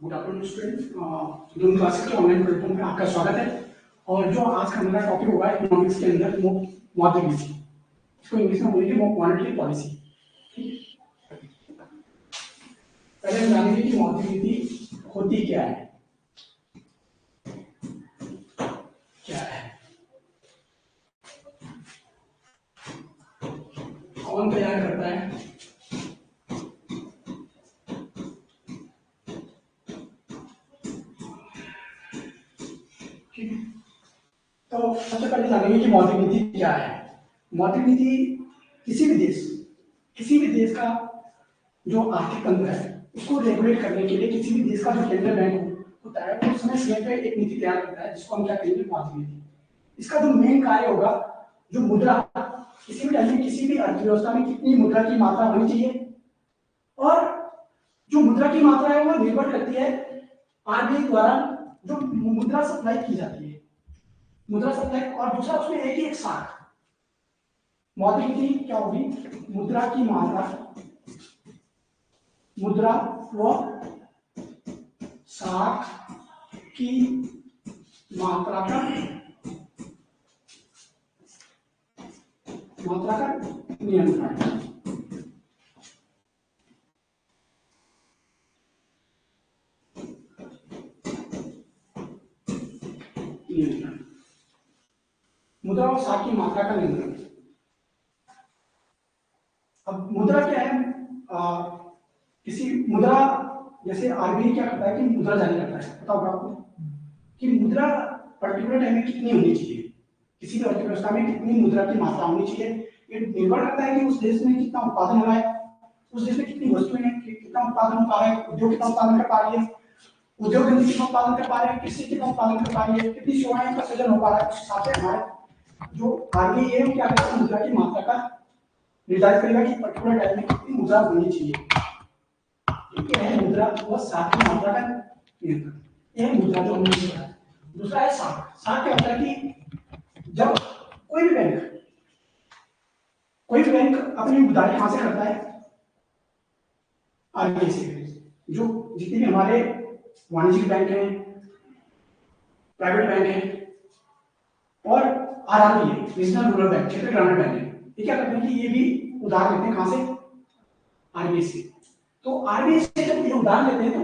Good afternoon student, zoom classes के online platform पे आपका स्वागत है। और जो आज का हमारा टॉपिक होगा इकोनॉमिक्स के अंदर मौद्रिक नीति, इसको इंग्लिश में बोलेंगे मॉनेटरी पॉलिसी। पहले हम जानेंगे कि मौद्रिक नीति होती क्या है। कौन तैयार करता है? तो सबसे पहले जानेंगे कि मौद्रिक नीति क्या है। मौद्रिक नीति किसी भी देश का जो आर्थिक तंत्र है उसको रेगुलेट करने के लिए किसी भी देश का जो केंद्रीय बैंक होता है वो समय समय पे एक नीति तैयार करता है, जिसको हम क्या कहेंगे, मौद्रिक नीति। इसका जो मेन कार्य होगा, जो मुद्रा, किसी भी टाइम में किसी भी अर्थव्यवस्था में कितनी मुद्रा की मात्रा होनी चाहिए, और जो मुद्रा की मात्रा है वो निर्भर करती है आरबीआई द्वारा जो मुद्रा सप्लाई की जाती है, मुद्रा सप्लाई। और दूसरा उसमें एक ही एक साख, मौद्रिक नीति क्या होगी, मुद्रा की मात्रा, मुद्रा व साख की मात्रा का नियंत्रण। मुद्रा और साख की मात्रा का नियंत्रण। अब मुद्रा क्या है, किसी मुद्रा, जैसे आरबीआई क्या करता है कि मुद्रा जारी करता है, पता होगा आपको कि मुद्रा पर्टिकुलर टाइम में कितनी होनी चाहिए, किसी भी अर्थव्यवस्था में कितनी मुद्रा की मात्रा होनी चाहिए। ये निर्भर करता है कि उस देश में कितना उत्पादन हो रहा है, उस देश में कितनी वस्तुएं हैं, कितना उत्पादन हो पा रहा है, उद्योग कितना उत्पादन कर पा रही है, उद्योग धंधे कितना उत्पादन कर पा रहे हैं, कृषि कितना उत्पादन कर पा रही है, कितनी सेवाएं का सृजन हो पा रहा है। उस हिसाब से हमारे जो आरबीआई है वो क्या करता है, मुद्रा की मात्रा का निर्धारित करेगा कि पर्टिकुलर टाइम में कितनी मुद्रा होनी चाहिए। ठीक है, मुद्रा व साख की मात्रा का नियंत्रण, यह मुद्रा जो हमने देखा। दूसरा है साख। साख क्या होता है कि जब कोई भी बैंक अपनी उधारी कहां से करता है, आरबीआई से। जो जितने भी हमारे वाणिज्यिक बैंक हैं, प्राइवेट बैंक हैं और आरआरबी है, रीजनल रूरल बैंक, क्षेत्रीय ग्रामीण बैंक है, ये क्या करते हैं कि ये भी उधार लेते हैं कहां से, आरबीआई से। तो आरबीआई से जब ये उधार लेते हैं तो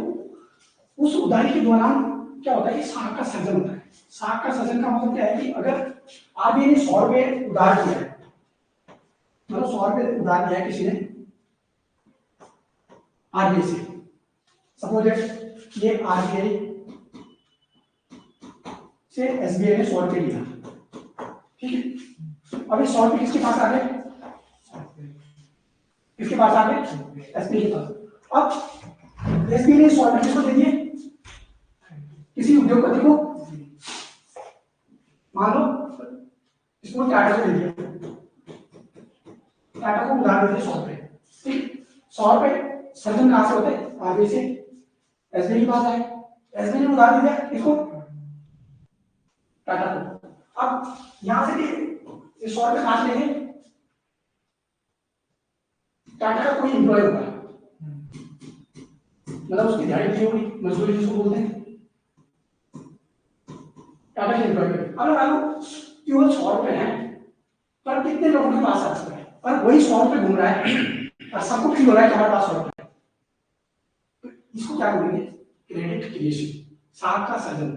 उस उधारी के दौरान क्या होता है कि साख का सृजन होता है। साख का सृजन का मतलब क्या है कि अगर आरबीआई ने 100 रुपए उधार दिया है, मतलब 100 रुपए उधार दिया है किसी ने आरबीआई से, सपोज ये आरबीआई से एसबीआई ने 100 रुपए लिया, ठीक है। अब ये 100 रुपए किसके पास आ गए, किसके पास आ गए, एसबीआई के पास। अब एसबीआई ने 100 रुपए किसको दे दिए, किसी उद्योगपति को, मान लो इसको टाटा को दे दिया, टाटा को उधार दे दिए 100 रुपए, ठीक। 100 रुपए सृजन कहां से होते हैं, आरबीआई से एसबीआई के पास आए, एसबीआई ने उधार दिया किसको, टाटा को। अब यहां से भी 100 रुपए कहां से लेंगे, टाटा का कोई एम्प्लॉय होगा, मतलब उसकी दिहाड़ी दी होगी, मजदूरी जिसको बोलते हैं, टाटा के एम्प्लॉय। अब मान लो केवल 100 रुपए हैं, पर कितने लोगों के पास आ सकते हैं, और वही 100 रुपए घूम रहा है और सबको फील हो रहा है कि हमारे पास 100 रुपए। तो इसको क्या बोलेंगे, क्रेडिट क्रिएशन, साख का सृजन।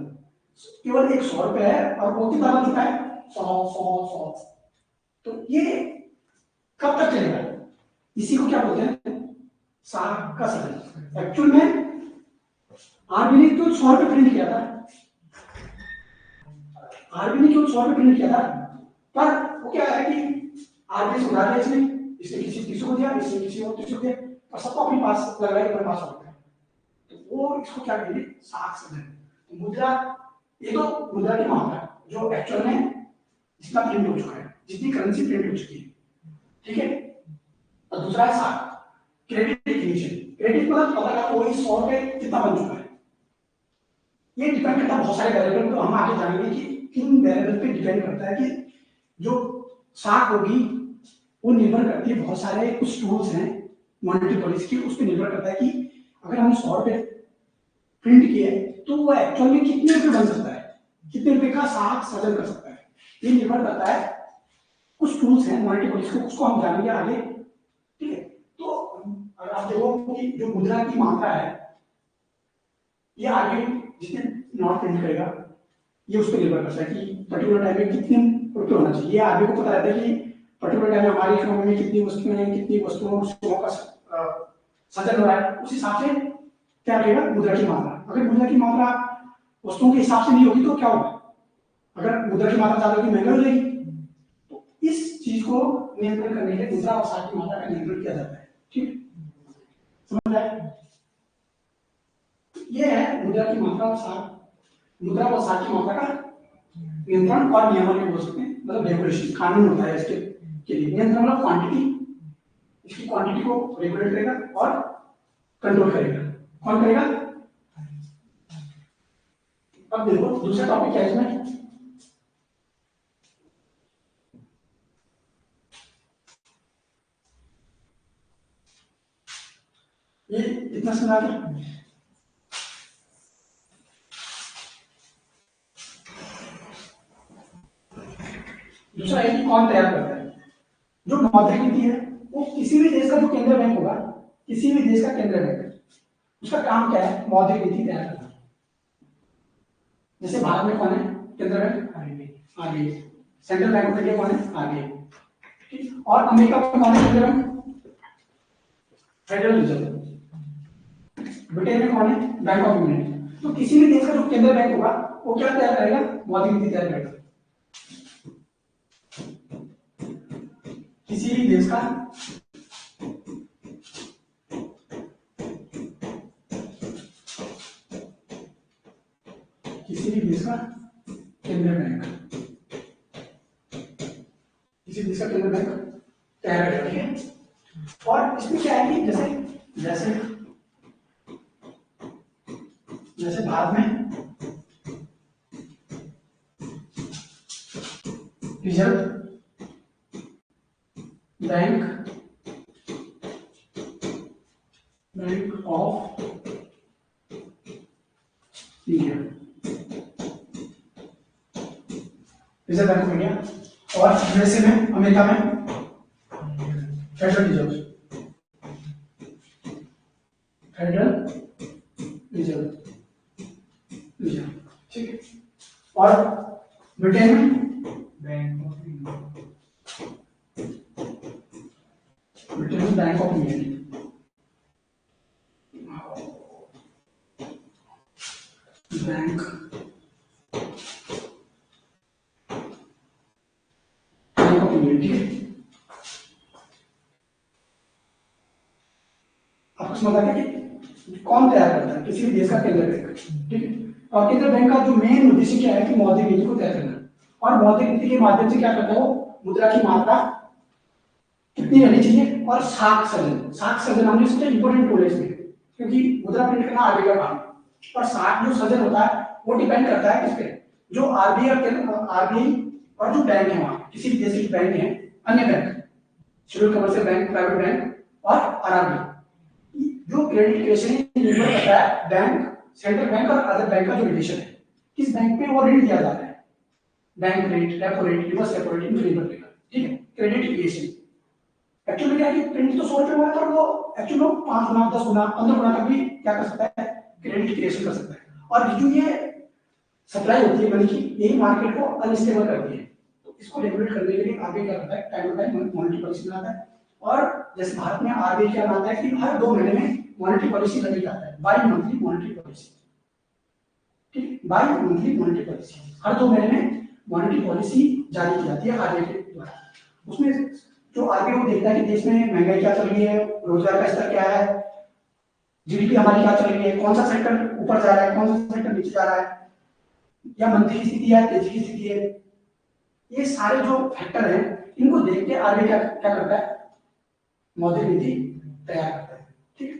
केवल एक 100 रुपए है और वो कितना बन चुका है, 100। तो ये कब तक चलेगा, इसी को क्या बोलते हैं, साख का सृजन। एक्चुअल में आरबीआई ने तो 100 रुपए प्रिंट किया था, आरबीआई ने क्यों 100 रुपए प्रिंट किया था, पर वो क्या है कि आरबीआई से उधार लिया इसने किसी तीसरे को दिया, इसने किसी और तीसरे को दिया, और सबको अपने पास लग रहा है कि मेरे पास होता है, तो वो इसको क्या कहेंगे, साख सृजन। मुद्रा, ये तो मुद्रा की मात्रा जो एक्चुअल में जितना प्रिंट हो चुका है, जितनी करेंसी प्रिंट हो चुकी है, ठीक है। और दूसरा है साख, क्रेडिट क्रिएशन। क्रेडिट मतलब पता लगा वही 100 रुपए कितना बन चुका है। ये डिपेंड करता है बहुत सारे वेरिएबल, तो हम आगे जानेंगे कि किन वेरिएबल पे डिपेंड करता है कि जो साख होगी वो निर्भर करती है, बहुत सारे कुछ टूल्स हैं मॉनेटरी पॉलिसी के, उस पर निर्भर करता है कि अगर हम 100 रुपए प्रिंट की है तो वो एक्चुअल में कितने रुपए बन सकता है, कितने रुपए का साख सजन कर सकता है, ये निर्भर करता है। कुछ टूल्स हैं मॉनिटरी पॉलिसी को, उसको हम जानेंगे आगे, ठीक है। तो अगर आप देखो कि जो मुद्रा की मात्रा है ये आगे जितने नोट प्रिंट करेगा ये उस पर निर्भर करता है कि पर्टिकुलर टाइम में कितने रुपये होना चाहिए। आगे को पता रहता है कि पर्टिकुलर टाइम में हमारी इकोनॉमी में कितनी वस्तुएं हैं, कितनी वस्तुओं का सजन हो रहा है, उस हिसाब से क्या रहेगा मुद्रा की मात्रा। अगर मुद्रा की मात्रा वस्तुओं के हिसाब से नहीं होगी तो क्या होगा, अगर मुद्रा की मात्रा ज्यादा होगी महंगाई हो जाएगी। तो इस चीज को नियंत्रण करने के लिए मुद्रा और साख की मात्रा का नियंत्रण किया जाता है, ठीक समझ आया। ये है मुद्रा की मात्रा और साख, मुद्रा और साख की मात्रा का नियंत्रण और नियमन बोल सकते हैं, मतलब रेगुलेशन, कानून होता है इसके के लिए। नियंत्रण मतलब क्वांटिटी, इसकी क्वांटिटी को रेगुलेट करेगा और कंट्रोल करेगा। कौन करेगा? अब देखो दूसरा टॉपिक क्या है इसमें, ये इतना समझ आ गया। दूसरा है कि कौन तैयार करता है। जो मौद्रिक नीति है वो किसी भी देश का जो केंद्रीय बैंक होगा, किसी भी देश का केंद्रीय बैंक, उसका काम क्या है, मौद्रिक नीति तैयार करना। जैसे भारत में कौन है केंद्रीय bank? RBI. Central bank of India कौन है? आरबीआई। और अमेरिका में कौन है केंद्रीय बैंक? Federal reserve. ब्रिटेन में कौन है? Bank of England. तो किसी भी देश का जो केंद्रीय बैंक होगा वो क्या तैयार करेगा? मौद्रिक नीति तैयार करेगा। किसी भी देश का केंद्रीय बैंक, किसी देश का केंद्रीय बैंक तैयार करेगा, ठीक है। और इसमें क्या है कि जैसे जैसे जैसे भारत में reserve bank of India, reserve bank of India, और यूएसए में, अमेरिका में फेडरल रिजर्व, ठीक है। और ब्रिटेन में bank of India, Britain bank of India, bank of India, ठीक है। आपको समझ आ गया कि कौन तैयार करता है? किसी भी देश का केंद्रीय बैंक, ठीक है। और केंद्रीय बैंक का जो मेन उद्देश्य क्या है कि मौद्रिक नीति को तय करना, और मौद्रिक नीति के माध्यम से क्या करता है वो मुद्रा की मात्रा कितनी रहनी चाहिए और साख सजन हमने सोचा इंपोर्टेंट टूल है इसमें, क्योंकि मुद्रा प्रिंट करना आरबीआई का काम है। और साख जो सजन होता है वो डिपेंड करता है किस पे, जो आरबीआई और जो बैंक है वहां, किसी भी देश के बैंक है, अन्य bank, schedule commercial bank, private bank और आरआरबी, जो क्रेडिट रेशन निर्भर करता है बैंक, सेंट्रल बैंक और अदर बैंक का जो रिलेशन है, किस बैंक पे वो ऋण दिया जा रहा है, bank rate, repo rate, reverse repo rate, इनको निर्भर करेगा, ठीक है। क्रेडिट रेशन एक्चुअली क्या है कि प्रिंट तो 100 रुपए हुआ है, पर वो एक्चुअली 5 गुना, 10 गुना, 15 गुना तक भी क्या कर सकता है, क्रेडिट क्रिएशन कर सकता है। और जो ये सप्लाई होती है मनी की, यही मार्केट को अनस्टेबल करती है। तो इसको रेगुलेट करने के लिए आरबीआई क्या करता है, time to time monetary policy बनाता है। और जैसे भारत में आरबीआई क्या बनाता है कि हर 2 महीने में मॉनेटरी पॉलिसी बनाई जाता है, बाई मंथली मॉनेटरी पॉलिसी, ठीक, बाई मंथली मॉनेटरी पॉलिसी, हर 2 महीने में मॉनेटरी पॉलिसी जारी की जाती है आरबीआई के द्वारा। उसमें जो आरबीआई को देखता है कि देश में महंगाई क्या चल रही है, रोजगार का स्तर क्या है, जीडीपी हमारी क्या चल रही है, कौन सा सेक्टर ऊपर जा रहा है, कौन सा सेक्टर नीचे जा रहा है, या मंदी की स्थिति है, तेजी की स्थिति है, ये सारे जो फैक्टर हैं इनको देख के आरबीआई क्या करता है, मौद्रिक नीति तैयार करता है, ठीक है।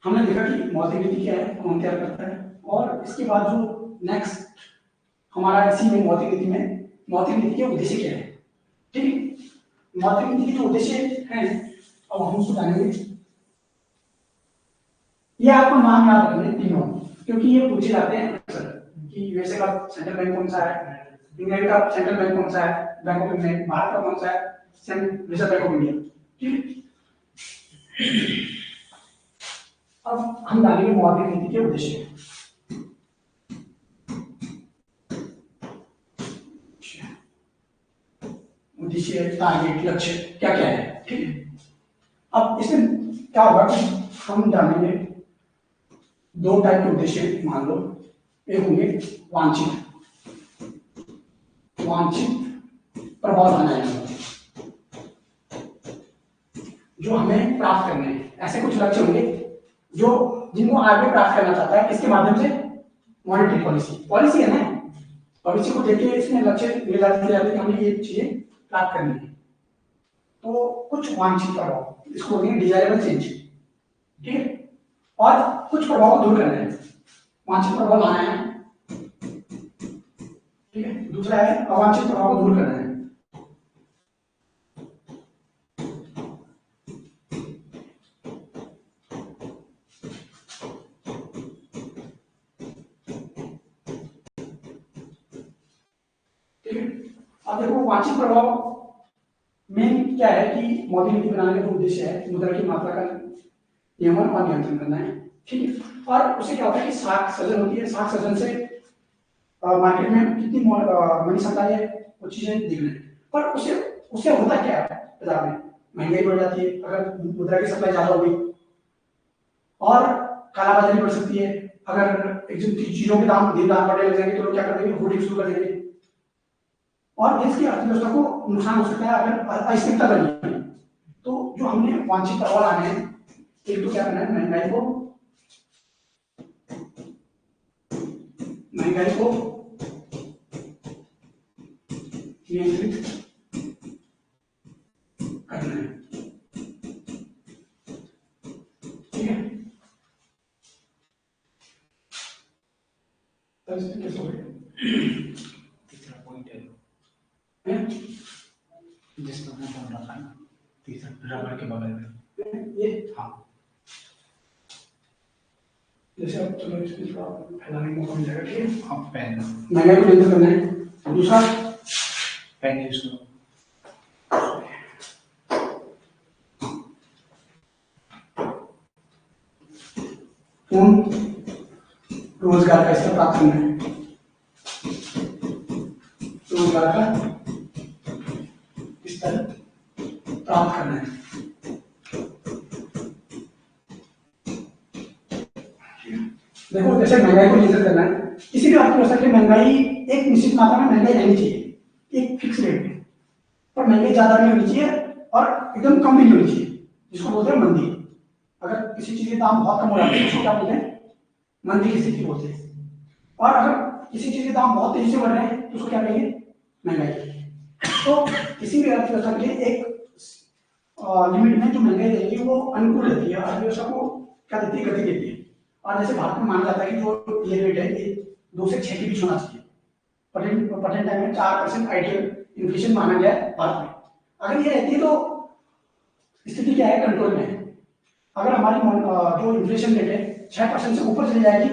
हमने देखा कि मौद्रिक नीति क्या है, कौन तैयार करता है। और इसके बाद जो नेक्स्ट हमारा इसी में मौद्रिक नीति में मौद्रिक नीति के उद्देश्य क्या है, ठीक है। मौद्रिक नीति के जो उद्देश्य हैं अब हम उसको जानेंगे। ये आपको नाम याद रखने तीनों, क्योंकि ये पूछे जाते हैं अक्सर कि यूएसए का सेंट्रल बैंक कौन सा है, इंग्लैंड का सेंट्रल बैंक कौन सा है, बैंक ऑफ इंग्लैंड, भारत का कौन सा है, रिजर्व बैंक ऑफ इंडिया। ठीक, अब हम डालेंगे मौद्रिक नीति के उद्देश्य। उद्देश्य, टारगेट, लक्ष्य क्या क्या है। ठीक है, अब इसमें क्या होगा कि हम जानेंगे दो टाइप के उद्देश्य मान लो, एक होंगे वांछित, वांछित प्रभाव बनाए जो हमें प्राप्त करने हैं। ऐसे कुछ लक्ष्य होंगे जो जिनको आगे प्राप्त करना चाहता है, किसके माध्यम से, मॉनेटरी पॉलिसी, पॉलिसी है ना, पॉलिसी को देख के इसमें लक्ष्य निर्धारित किया जाता है कि हमें ये चीजें प्राप्त करनी है। तो कुछ वांछित प्रभाव, इसको बोलेंगे डिजायरेबल चेंज। ठीक है, और कुछ प्रभाव को दूर करना है, वांछित प्रभाव लाना है। ठीक है, दूसरा है अवांछित प्रभाव को दूर करना है। ठीक है, अब देखो वांछित प्रभाव मेन क्या है कि मौद्रिक नीति बनाने का जो उद्देश्य है मुद्रा की मात्रा का नियमन और नियंत्रण करना है। ठीक है, और उससे क्या होता है कि साख सृजन होती है, साख सृजन से मार्केट में कितनी मनी सप्लाई है वो चीजें दिख रही है, पर उससे उससे होता क्या है, बाजार में महंगाई बढ़ जाती है अगर मुद्रा की सप्लाई ज्यादा होगी, और कालाबाजारी बढ़ सकती है। अगर चीजों के दाम दिन रात बढ़ने लग जाएंगे तो लोग क्या कर देंगे, होर्डिंग शुरू कर देंगे, और देश की अर्थव्यवस्था को नुकसान हो सकता है अगर अस्थिरता बनी। तो जो हमने वांछित प्रभाव लाने हैं, एक तो क्या करना है, महंगाई को नियंत्रित करना है। ठीक है, तो इसमें कैसे होगा, तीसरा पॉइंट है जिसमें हमने पढ़ रखा है तीसरा रबर के बगल में ये। हाँ, जैसे अब चलो इसमें थोड़ा फैलाने का मौका मिल जाएगा। ठीक है, हाँ पेन, महंगाई को नियंत्रित करना है। दूसरा पेन यूज करो, पूर्ण रोजगार का स्तर प्राप्त करना है, रोजगार का स्तर प्राप्त करना है। देखो जैसे महंगाई को नियंत्रित करना है, किसी भी अर्थव्यवस्था की महंगाई एक निश्चित मात्रा में महंगाई रहनी चाहिए, एक फिक्स रेट में, पर महंगाई ज्यादा नहीं होनी चाहिए और एकदम कम भी नहीं होनी चाहिए, जिसको बोलते हैं मंदी। अगर किसी चीज के दाम बहुत कम हो जाते हैं उसको क्या बोलते हैं, मंदी की स्थिति बोलते हैं। और अगर किसी चीज के दाम बहुत तेजी से बढ़ रहे हैं तो उसको क्या कहेंगे, महंगाई। तो किसी भी अर्थव्यवस्था के लिए एक लिमिट में जो महंगाई रहेगी वो अनुकूल रहती है, अर्थव्यवस्था को क्या देती है, गति देती है। और जैसे भारत में माना जाता है कि जो ये रेट है ये 2 से 6 के बीच होना चाहिए। प्रेजेंट टाइम में 4% आइडियल इन्फ्लेशन माना गया है भारत में। अगर ये रहती है तो स्थिति क्या है, कंट्रोल में है। अगर हमारी जो इन्फ्लेशन रेट है 6% से ऊपर चली जाएगी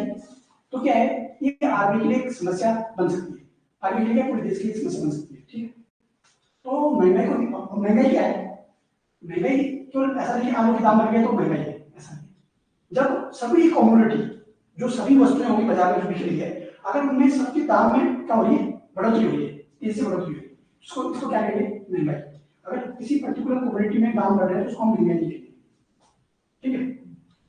तो क्या है, ये आरबीआई के लिए एक समस्या बन सकती है, आरबीआई के लिए पूरे देश के लिए समस्या बन सकती है। ठीक है, तो महंगाई क्या है, महंगाई केवल ऐसा नहीं कि आलू के दाम बढ़ गए तो महंगाई है, ऐसा नहीं। जब सभी कमोडिटी, जो सभी वस्तुएं होंगी बाजार में जो बिक रही है, अगर उनमें सबके दाम में क्या हो रही है, बढ़ोतरी हो रही है, तेजी से बढ़ोतरी हो रही है, इसको क्या कहेंगे, महंगाई। अगर किसी पर्टिकुलर कमोडिटी में दाम बढ़ रहे हैं तो उसको हम महंगाई कहते हैं। ठीक है,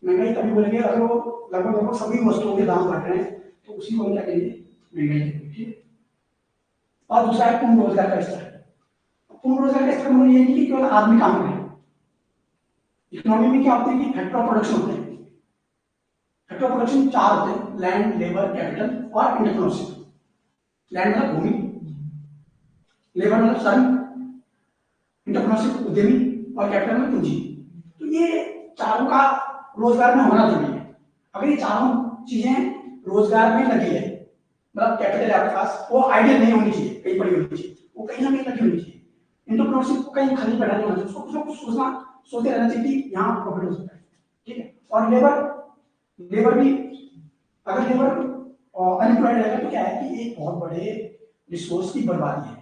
महंगाई तभी बोलेंगे अगर वो लगभग सभी वस्तुओं के दाम बढ़ रहे हैं तो उसी को हम क्या कहेंगे, महंगाई कहेंगे। ठीक है, और दूसरा है पूर्ण रोजगार का स्तर। पूर्ण रोजगार का स्तर मतलब ये नहीं कि केवल आदमी काम करे। इकोनॉमी में क्या होते हैं कि फैक्टर ऑफ प्रोडक्शन होते हैं। फैक्टर ऑफ प्रोडक्शन 4 होते हैं, लैंड, लेबर, कैपिटल और एंटरप्रेन्योरशिप। लैंड मतलब भूमि, लेबर मतलब श्रम, एंटरप्रेन्योरशिप उद्यमी, और कैपिटल मतलब पूंजी। तो ये चारों का रोजगार में होना जरूरी है। अगर ये चारों चीजें रोजगार में लगी है, मतलब कैपिटल आपके पास, वो आइडियल नहीं होनी चाहिए, कहीं पड़ी होनी चाहिए, वो कहीं ना कहीं लगी होनी चाहिए। एंटरप्रेन्योरशिप को कहीं खाली बैठा नहीं होना चाहिए, उसको कुछ सोचते रहना चाहिए कि यहाँ प्रॉफिट हो सकता है। ठीक है, और लेबर लेबर भी, अगर लेबर अनएम्प्लॉयड रहेगा तो क्या है कि एक बहुत बड़े रिसोर्स की बर्बादी है।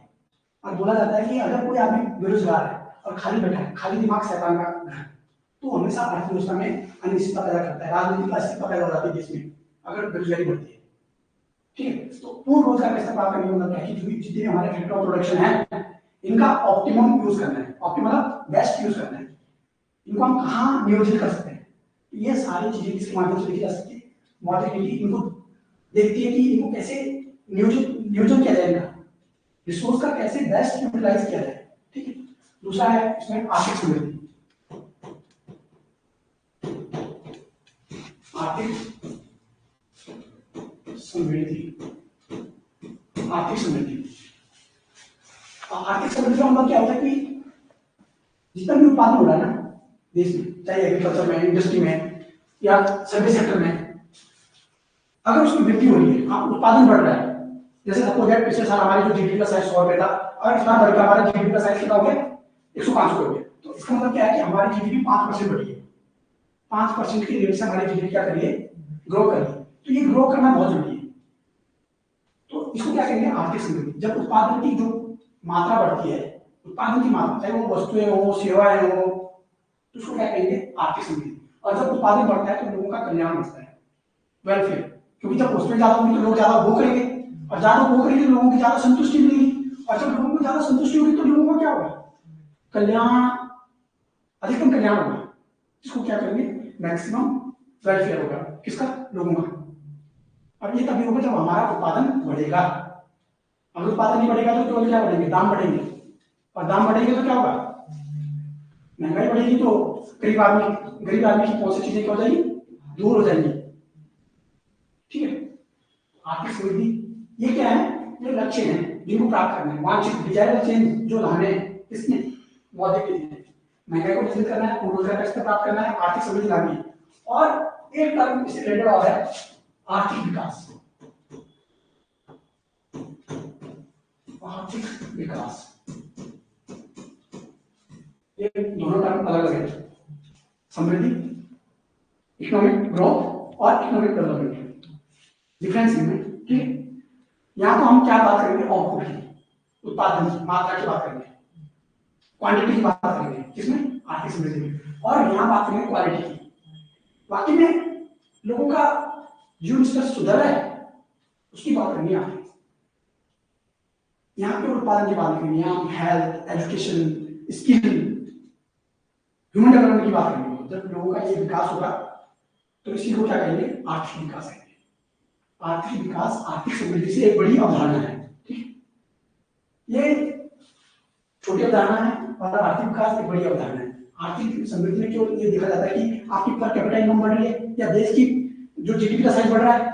और बोला जाता है कि अगर कोई आदमी बेरोजगार है और खाली बैठा है, खाली दिमाग शैतान का घर, तो हमेशा अर्थव्यवस्था में अनिश्चितता पैदा करता है, राजनीतिक अस्थिरता पैदा हो जाती है देश में अगर बेरोजगारी बढ़ती है। ठीक है, तो पूर्ण रोजगार कैसे प्राप्त करने का मतलब है कि जितने हमारे फैक्टर ऑफ प्रोडक्शन है इनका ऑप्टिमम यूज करना है, ऑप्टिमम बेस्ट यूज करना है, इनको हम कहाँ नियोजित कर सकते हैं। ये सारी चीजें इसके माध्यम से देखी जा सकती है। मौद्रिक नीति इनको देखती है कि इनको कैसे नियोजन किया जाएगा, रिसोर्स का कैसे बेस्ट यूटिलाइज किया जाए। ठीक है, दूसरा है इसमें आर्थिक समृद्धि। आर्थिक समृद्धि, आर्थिक समृद्धि, आर्थिक समृद्धि का मतलब क्या होता है कि जितना भी उत्पादन हो रहा है ना देश में, चाहे एग्रीकल्चर में, इंडस्ट्री में या सर्विस सेक्टर में, अगर उसमें वृद्धि हो रही है, हाँ उत्पादन बढ़ रहा है, जैसे सपोज दैट पिछले साल हमारे जो जीडीपी का साइज 100 रुपए था और इस बार बढ़कर हमारा जीडीपी का साइज कितना हो गया 105 रुपए हो गया। तो इसका मतलब क्या है कि हमारी जीडीपी 5% बढ़ी है, 5% की रेट से हमारी जीडीपी क्या करिए ग्रो करिए। तो ये ग्रो करना बहुत जरूरी है। तो इसको क्या कहेंगे आर्थिक समृद्धि। जब उत्पादन की जो मात्रा बढ़ती है, उत्पादन की मात्रा चाहे वो वस्तुएं हो सेवाएं हो, तो उसको क्या कहेंगे आर्थिक समृद्धि। और जब उत्पादन बढ़ता है तो लोगों का कल्याण होता है, वेलफेयर, क्योंकि जब वस्तुएं ज्यादा होंगी तो लोग ज्यादा भोग करेंगे और ज्यादा भोग करेंगे तो लोगों की ज्यादा संतुष्टि मिलेगी और जब लोगों को ज्यादा संतुष्टि होगी तो लोगों का क्या होगा कल्याण, अधिकतम कल्याण होगा। इसको क्या करेंगे मैक्सिमम वेलफेयर होगा, किसका लोगों का। अब ये तभी होगा जब हमारा उत्पादन बढ़ेगा। अगर उत्पादन नहीं बढ़ेगा तो केवल क्या बढ़ेंगे दाम बढ़ेंगे और दाम बढ़ेंगे तो क्या होगा महंगाई बढ़ेगी, तो गरीब आदमी की पहुंच से चीजें क्या हो जाएगी दूर हो जाएंगी। ठीक है, आर्थिक समृद्धि ये क्या है, ये लक्ष्य हैं जिनको प्राप्त करना है, वांछित डिजायरेबल चेंज जो लाने हैं इसमें मौद्रिक नीति है। महंगाई को नियंत्रित करना है, रोजगार का स्तर प्राप्त करना है, आर्थिक समृद्धि लानी है। और एक टर्म इससे रिलेटेड और है आर्थिक विकास। आर्थिक विकास, ये दोनों टर्म अलग अलग है, समृद्धि इकोनॉमिक ग्रोथ और इकोनॉमिक डेवलपमेंट, डिफरेंस इनमें। ठीक है, यहाँ तो हम क्या बात करेंगे आउटपुट की, उत्पादन की मात्रा की बात करेंगे, क्वांटिटी की बात करेंगे किसमें आर्थिक समृद्धि में, और यहाँ बात करेंगे क्वालिटी की। वाकई में लोगों का जीवन स्तर सुधर रहा है उसकी बात करनी है आपको। यहाँ पे उत्पादन की बात करेंगे, यहाँ health education skill human development की बात करेंगे। जब लोगों का ये विकास होगा तो इसी को क्या कहेंगे आर्थिक विकास कहेंगे। आर्थिक विकास आर्थिक समृद्धि से एक बड़ी अवधारणा है। ठीक, ये छोटी अवधारणा है और आर्थिक विकास एक बड़ी अवधारणा है। आर्थिक समृद्धि में केवल ये देखा जाता है कि आपकी पर कैपिटा इनकम बढ़ रही है या देश की जो जीडीपी का साइज बढ़ रहा है,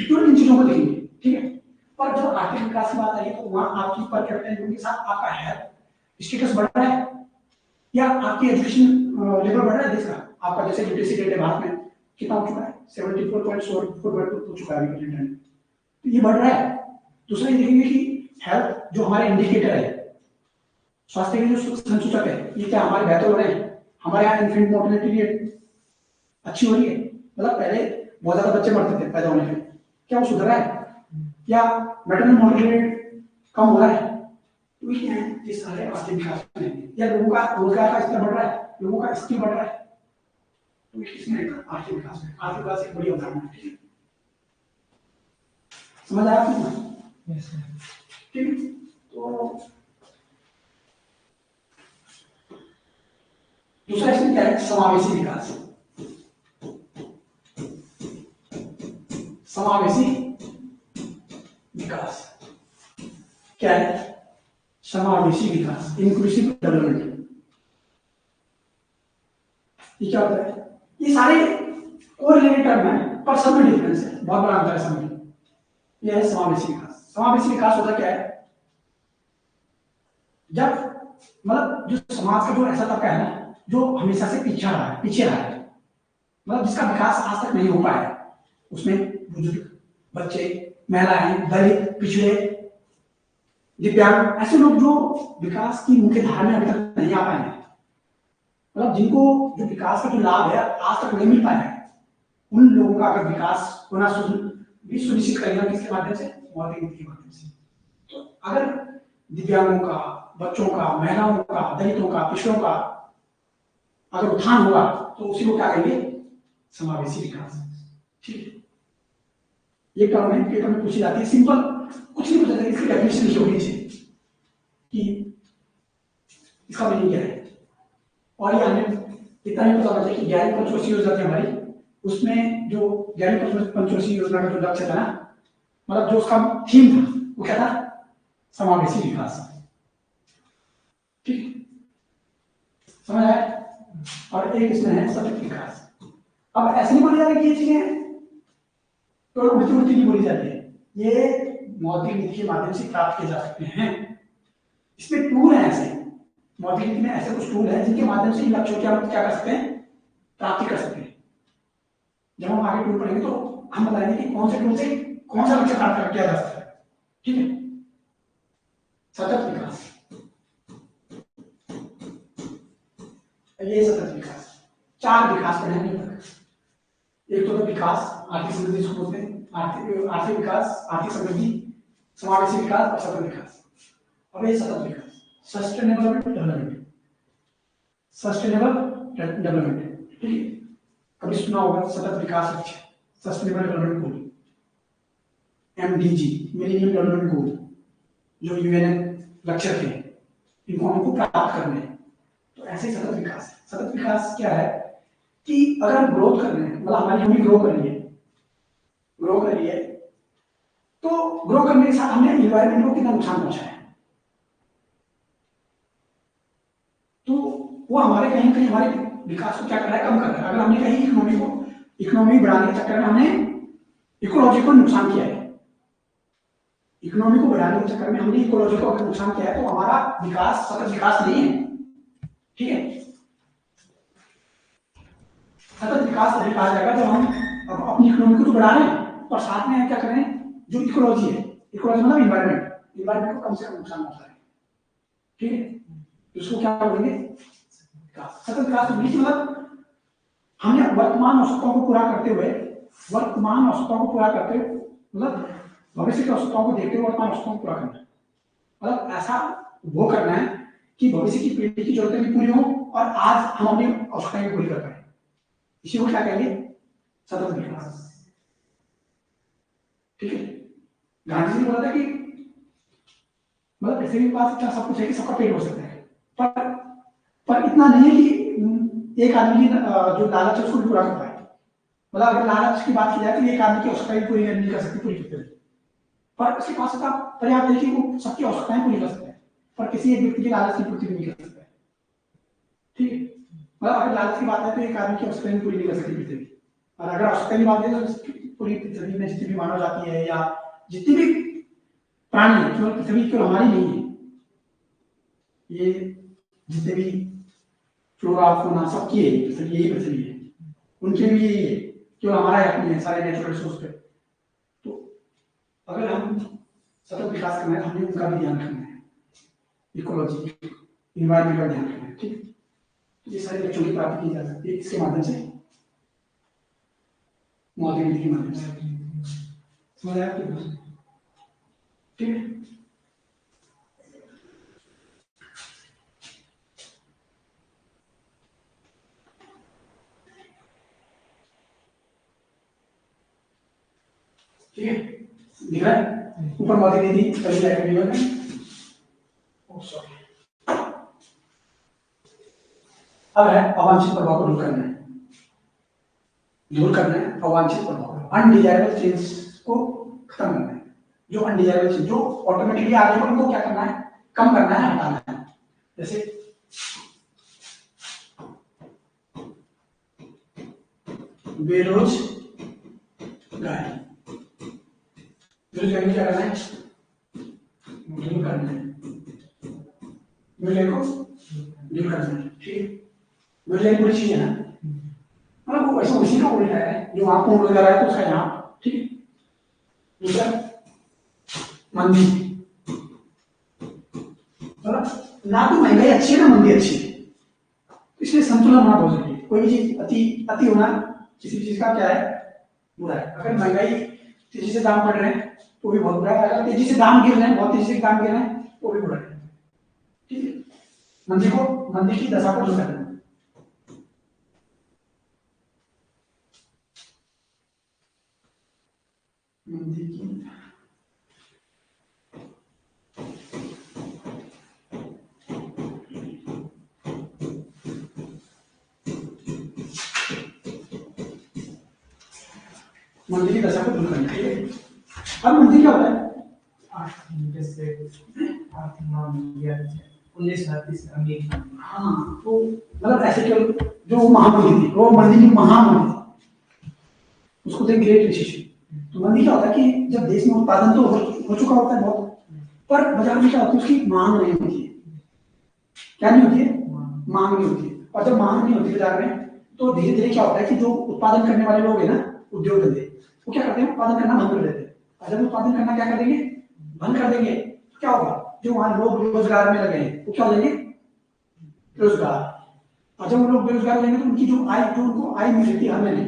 तो इन चीजों को देखेंगे। ठीक है, पर जब आर्थिक विकास की बात आई तो वहां आपकी पर कैपिटा इनकम के साथ आपका हेल्थ स्टेटस बढ़ रहा है या आपकी एजुकेशन लेवल बढ़ रहा है देश का। आपका जैसे लिटरेसी रेट है भारत में कितना हो चुका है 74.4 हो चुका है अभी, तो ये बढ़ रहा है। दूसरा ये देखेंगे कि हेल्थ जो हमारे इंडिकेटर है, स्वास्थ्य के जो संसूचक है, ये क्या हमारे बेहतर हो रहे हैं। हमारे यहाँ इन्फेंट मोर्टेलिटी रेट अच्छी हो रही है, मतलब पहले बहुत ज्यादा बच्चे मरते थे पैदा होने पे, क्या वो सुधर रहा है या मैटरनल मोर्टेलिटी रेट कम हो रहा है। तो ये है ये सारे आर्थिक विकास में, या लोगों का रोजगार का स्तर बढ़ रहा है, लोगों का स्किल बढ़ रहा है, तो इसमें आर्थिक विकास है। आर्थिक विकास एक बड़ी अवधारणा है। समझ आया आपको? ठीक, तो दूसरा इसमें क्या है समावेशी विकास। समावेशी विकास क्या है? समावेशी विकास, इंक्लूसिव डेवलपमेंट। ये क्या होता है? ये सारे कोरिलेटेड टर्म है पर सब में डिफरेंस है, बहुत बड़ा अंतर है सब में। ये है समावेशी विकास। समावेशी विकास होता क्या है? जब मतलब जो समाज का जो ऐसा तबका है ना जो हमेशा से पीछे रहा है, मतलब जिसका विकास आज तक नहीं हो पाया है, उसमें बुजुर्ग, बच्चे, महिलाएं, दलित, पिछड़े, दिव्यांग, ऐसे लोग जो विकास की मुख्य धारा में अभी तक नहीं आ पाए हैं, मतलब जिनको जो विकास का जो लाभ है आज तक नहीं मिल पाया है, उन लोगों का अगर विकास होना भी सुनिश्चित करेगा किसके माध्यम से, मौलिक नीति के माध्यम से। तो अगर दिव्यांगों का, बच्चों का, महिलाओं का, दलितों का, पिछड़ों का अगर उत्थान होगा तो उसी को क्या कहेंगे, समावेशी विकास। ठीक है, ये टर्म है, पेपर में पूछी जाती है, सिंपल कुछ नहीं पूछा जाता, इसकी डेफिनेशन लिखी होनी चाहिए कि इसका मीनिंग क्या है। और ये हमें इतना ही पता चला कि 11वीं पंचवर्षीय योजना थी हमारी, उसमें जो 11वीं पंचवर्षीय योजना का जो लक्ष्य था ना, मतलब जो उसका थीम था वो क्या था, समावेशी विकास। ठीक, समझ आया। और एक इसमें है सतत विकास। अब ऐसे नहीं बोली जा रही कि ये चीजें तो उल्टी उल्टी नहीं बोली जाती है, ये मौद्रिक नीति के माध्यम से प्राप्त किए जा सकते हैं। इसमें टूल है ऐसे, मौद्रिक नीति में ऐसे कुछ टूल है जिनके माध्यम से इन लक्ष्यों की हम क्या कर सकते हैं, प्राप्ति कर सकते हैं। जब हम आगे टूल पढ़ेंगे तो हम बताएंगे कि कौन से टूल से कौन सा लक्ष्य प्राप्त किया जा सकता है। ठीक है, सतत विकास, ये सतत विकास, 4 विकास पढ़े हैं तक। एक तो विकास, आर्थिक समृद्धि इसको बोलते हैं, आर्थिक विकास, आर्थिक समृद्धि, समावेशी विकास और सतत विकास। अब ये सतत विकास, सस्टेनेबल डेवलपमेंट, सस्टेनेबल डेवलपमेंट। ठीक है, कभी सुना होगा सतत विकास लक्ष्य, sustainable development goal, MDG, millennium development goal, जो यूएन लक्ष्य थे, इनको हमको प्राप्त करने हैं। तो ऐसे ही सतत विकास। सतत विकास क्या है कि अगर हम ग्रोथ कर रहे हैं, मतलब हमारी इकोनॉमी ग्रो कर रही है, तो ग्रो करने के साथ हमने एनवायरनमेंट को कितना नुकसान पहुंचाया है, तो वो हमारे कहीं कहीं हमारे विकास को क्या कर रहा है, कम कर रहा है। अगर हमने कहीं इकोनॉमी बढ़ाने के चक्कर में हमने इकोलॉजी को नुकसान किया है, इकोनॉमी को बढ़ाने के चक्कर में हमने इकोलॉजी को अगर नुकसान किया है, तो हमारा विकास सतत विकास नहीं है। ठीक है, सतत विकास तभी कहा जाएगा जब हम अपनी इकोनॉमी को तो बढ़ा रहे हैं और साथ में क्या करें, जो इकोलॉजी है, इकोलॉजी मतलब इन्वायरमेंट को कम से कम नुकसान पहुंचा रहे हैं। ठीक है, इसको क्या बोलेंगे, विकास। सतत विकास मतलब हमने वर्तमान आवश्यकताओं को पूरा करते हुए, मतलब भविष्य की आवश्यकताओं को देखते हुए वर्तमान आवश्यकताओं को पूरा करना है। मतलब ऐसा वो करना है कि भविष्य की पीढ़ी की जरूरतें भी पूरी हो और आज हम अपनी आवश्यकताएं पूरी कर पाए। इसी को क्या कहेंगे, सतत विकास। ठीक है, गांधी जी ने बोला था कि मतलब किसी के पास इतना सब कुछ है कि सबका पेट हो सकता है, पर इतना नहीं है कि एक आदमी की जो लालच है उसको भी पूरा कर पाए। मतलब अगर लालच की बात की जाए तो एक आदमी की आवश्यकताएं पूरी नहीं कर सकती पूरी करते हुए, पर उसके पास इतना पर्याप्त है कि वो सबकी आवश्यकताएं पूरी कर सकता है, पर किसी एक व्यक्ति की लालच की पूर्ति नहीं कर सकता है। ठीक है, मतलब अगर लालच की बात है तो एक आदमी की आवश्यकताएं पूरी नहीं कर सकती पृथ्वी, और अगर आवश्यकता की बात है तो पूरी पृथ्वी में जितनी भी मानव जाति है या जितनी भी प्राणी है, केवल पृथ्वी केवल हमारी नहीं है, ये जितने भी फ्लोरा फौना सबकी है, यही पृथ्वी है, उनके भी यही है, केवल हमारा है अपने सारे नेचुरल रिसोर्स पे। तो अगर हम सतत विकास करना है, हमने उनका भी ध्यान रखना है, इकोलॉजी, इन्वायरमेंट का ध्यान रखना है। ठीक, ये सारी लक्ष्यों की प्राप्ति की जा सकती है इसके माध्यम से, मौद्रिक नीति के माध्यम से। समझ आया आपको? ठीक है, ठीक है, दिख रहा है ऊपर मौद्रिक नीति पहली लाइब्रेरी में। अब है अवांछित प्रभाव को दूर करना है, अवांछित प्रभाव, अनडिजायरेबल चेंज को खत्म करना है। जो अनडिजायरेबल चेंज जो ऑटोमेटिकली आ रही है उनको क्या करना है, कम करना है, हटाना है। जैसे बेरोजगारी, बेरोजगारी क्या करना है, दूर करना है, बेरोजगारी को दूर करना है। ठीक, बेरोजगारी बुरी चीज है ना, मतलब वो वैसे उसी का उल्टा है, जो आपको रोजगार है तो उसका यहाँ। ठीक है, दूसरा मंदी, ना तो महंगाई अच्छी है ना मंदी अच्छी है, इसलिए संतुलन होना बहुत जरूरी है। कोई भी चीज अति होना किसी चीज का क्या है, बुरा है। अगर महंगाई तेजी से दाम बढ़ रहे हैं तो भी बहुत बुरा है, अगर तेजी से दाम गिर रहे हैं, बहुत तेजी से दाम गिर रहे हैं तो भी बुरा है। ठीक है, मंदी की दशा को दूर करना। मंदी की दशा को दूर करना। ठीक है, अब मंदी क्या होता है? जैसे आर्थिक मामले 1938 अमेरिका। हाँ, तो मतलब ऐसे केवल जो महामंदी थी वो मंदी की महामंदी, उसको थे ग्रेट रिसेशन। तो मंदी क्या होता है कि जब देश में उत्पादन तो हो चुका होता है बहुत, पर बाजार में क्या होती है, उसकी मांग नहीं होती है। क्या नहीं होती है? मांग नहीं होती है। और जब मांग नहीं होती बाजार में तो धीरे धीरे क्या होता है कि जो उत्पादन करने वाले लोग हैं ना, उद्योग धंधे, वो क्या करते हैं, उत्पादन करना बंद कर देते हैं। और जब उत्पादन करना क्या कर देंगे, बंद कर देंगे, तो क्या होगा, जो वहां लोग रोजगार में लगे हैं वो क्या हो जाएंगे, रोजगार। और जब वो लोग बेरोजगार हो जाएंगे तो उनकी जो आय, जो उनको आय मिल रही थी हर महीने,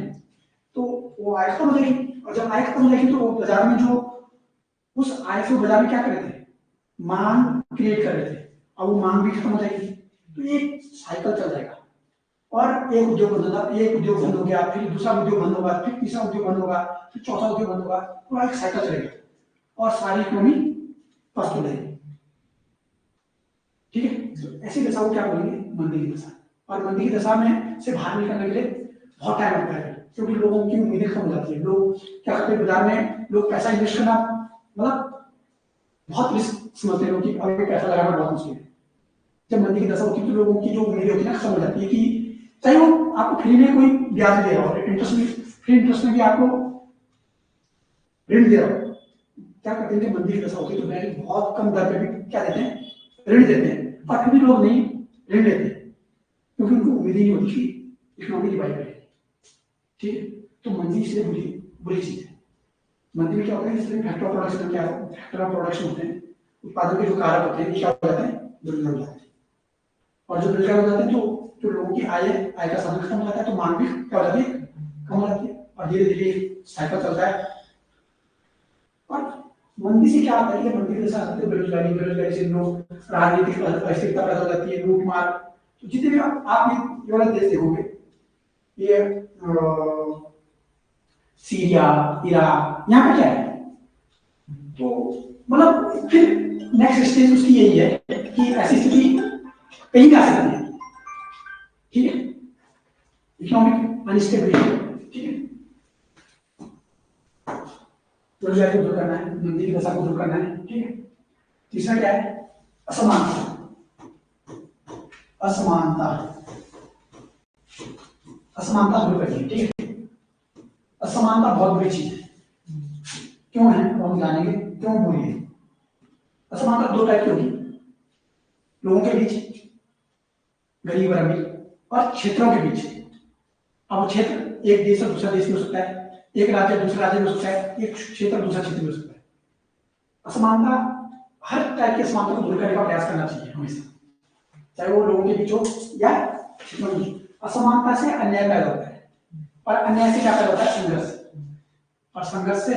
तो वो आय खत्म हो जाएगी। और जब आय खत्म हो जाएगी तो वो बाजार में जो उस आय से बाजार में क्या कर रहे थे, मांग क्रिएट कर रहे थे, अब वो मांग भी खत्म हो जाएगी। तो ये साइकिल चल जाएगा और एक उद्योग बंद होगा, एक उद्योग बंद हो गया, फिर दूसरा उद्योग बंद होगा, फिर तीसरा उद्योग बंद होगा, फिर चौथा उद्योग बंद होगा, पूरा एक साइकिल चलेगा और सारी इकोनॉमी पस्त हो जाएगी। ठीक है, ऐसी दशा को क्या बोलेंगे, मंदी की दशा। और मंदी की दशा में से बाहर निकलने के लिए बहुत टाइम लगता है, क्योंकि लोगों की उम्मीदें कम हो जाती है। लोग क्या करते हैं, बाजार में लोग पैसा इन्वेस्ट करना मतलब बहुत रिस्क समझते हैं लोग कि अभी पैसा लगाना बहुत मुश्किल है। जब मंदी की दशा होती है तो लोगों की जो उम्मीदें होती है ना, खत्म हो जाती है। कि चाहे वो आपको फ्री में कोई ब्याज दे रहा हो, इंटरेस्ट में, फ्री इंटरेस्ट में भी आपको ऋण दे रहा हो, क्या करते हैं, जब मंदी की दशा होती है तो बैंक बहुत कम दर पे भी क्या देते हैं, ऋण देते हैं। और फिर भी लोग नहीं ऋण लेते क्योंकि उनको उम्मीद ही नहीं होती कि इकोनॉमी रिवाइव करेगी। ठीक है, तो मंदी इसलिए बुरी बुरी चीज है। मंदी में क्या होता है, इसलिए फैक्टर ऑफ प्रोडक्शन क्या है, फैक्टर ऑफ प्रोडक्शन होते हैं, उत्पादन के जो कारक होते हैं, क्या हो जाते हैं, बेरोजगार हो जाते हैं। और जो बेरोजगार हो जाते हैं तो जो लोगों की आय का साधन खत्म हो जाता है, तो मांग भी क्या हो जाती है, कम हो जाती है। और धीरे धीरे साइकिल चलता है। और मंदी से क्या होता है कि मंदी के साथ बेरोजगारी, बेरोजगारी से लोग राजनीतिक अस्थिरता पैदा हो जाती है, लूट मार। तो जितने भी आप ये वाला देश देखोगे, ये सीरिया, इराक, यहाँ पे क्या है, तो मतलब फिर नेक्स्ट स्टेज उसकी यही है कि ऐसी स्थिति कहीं जा सकती है। ठीक है, इकोनॉमिक अनस्टेबिलिटी। ठीक है, बेरोजगारी को दूर करना है, मंदी की दशा को दूर करना है। ठीक है, तीसरा क्या है, असमानता। असमानता, असमानता दूर करनी है। ठीक है, असमानता बहुत बुरी चीज है। क्यों है, तो हम जानेंगे क्यों बुरी है। असमानता दो टाइप की होगी, लोगों के बीच, गरीब और अमीर, और क्षेत्रों के बीच। अब क्षेत्र एक देश और दूसरा देश में हो सकता है, एक राज्य दूसरे राज्य में हो सकता है, एक क्षेत्र दूसरा क्षेत्र में हो सकता है। असमानता, हर टाइप की असमानता को दूर करने का प्रयास करना चाहिए हमेशा, चाहे वो लोगों के बीच हो या क्षेत्रों के बीच। असमानता से अन्याय पैदा होता है और अन्याय से क्या पैदा होता है, संघर्ष, और संघर्ष से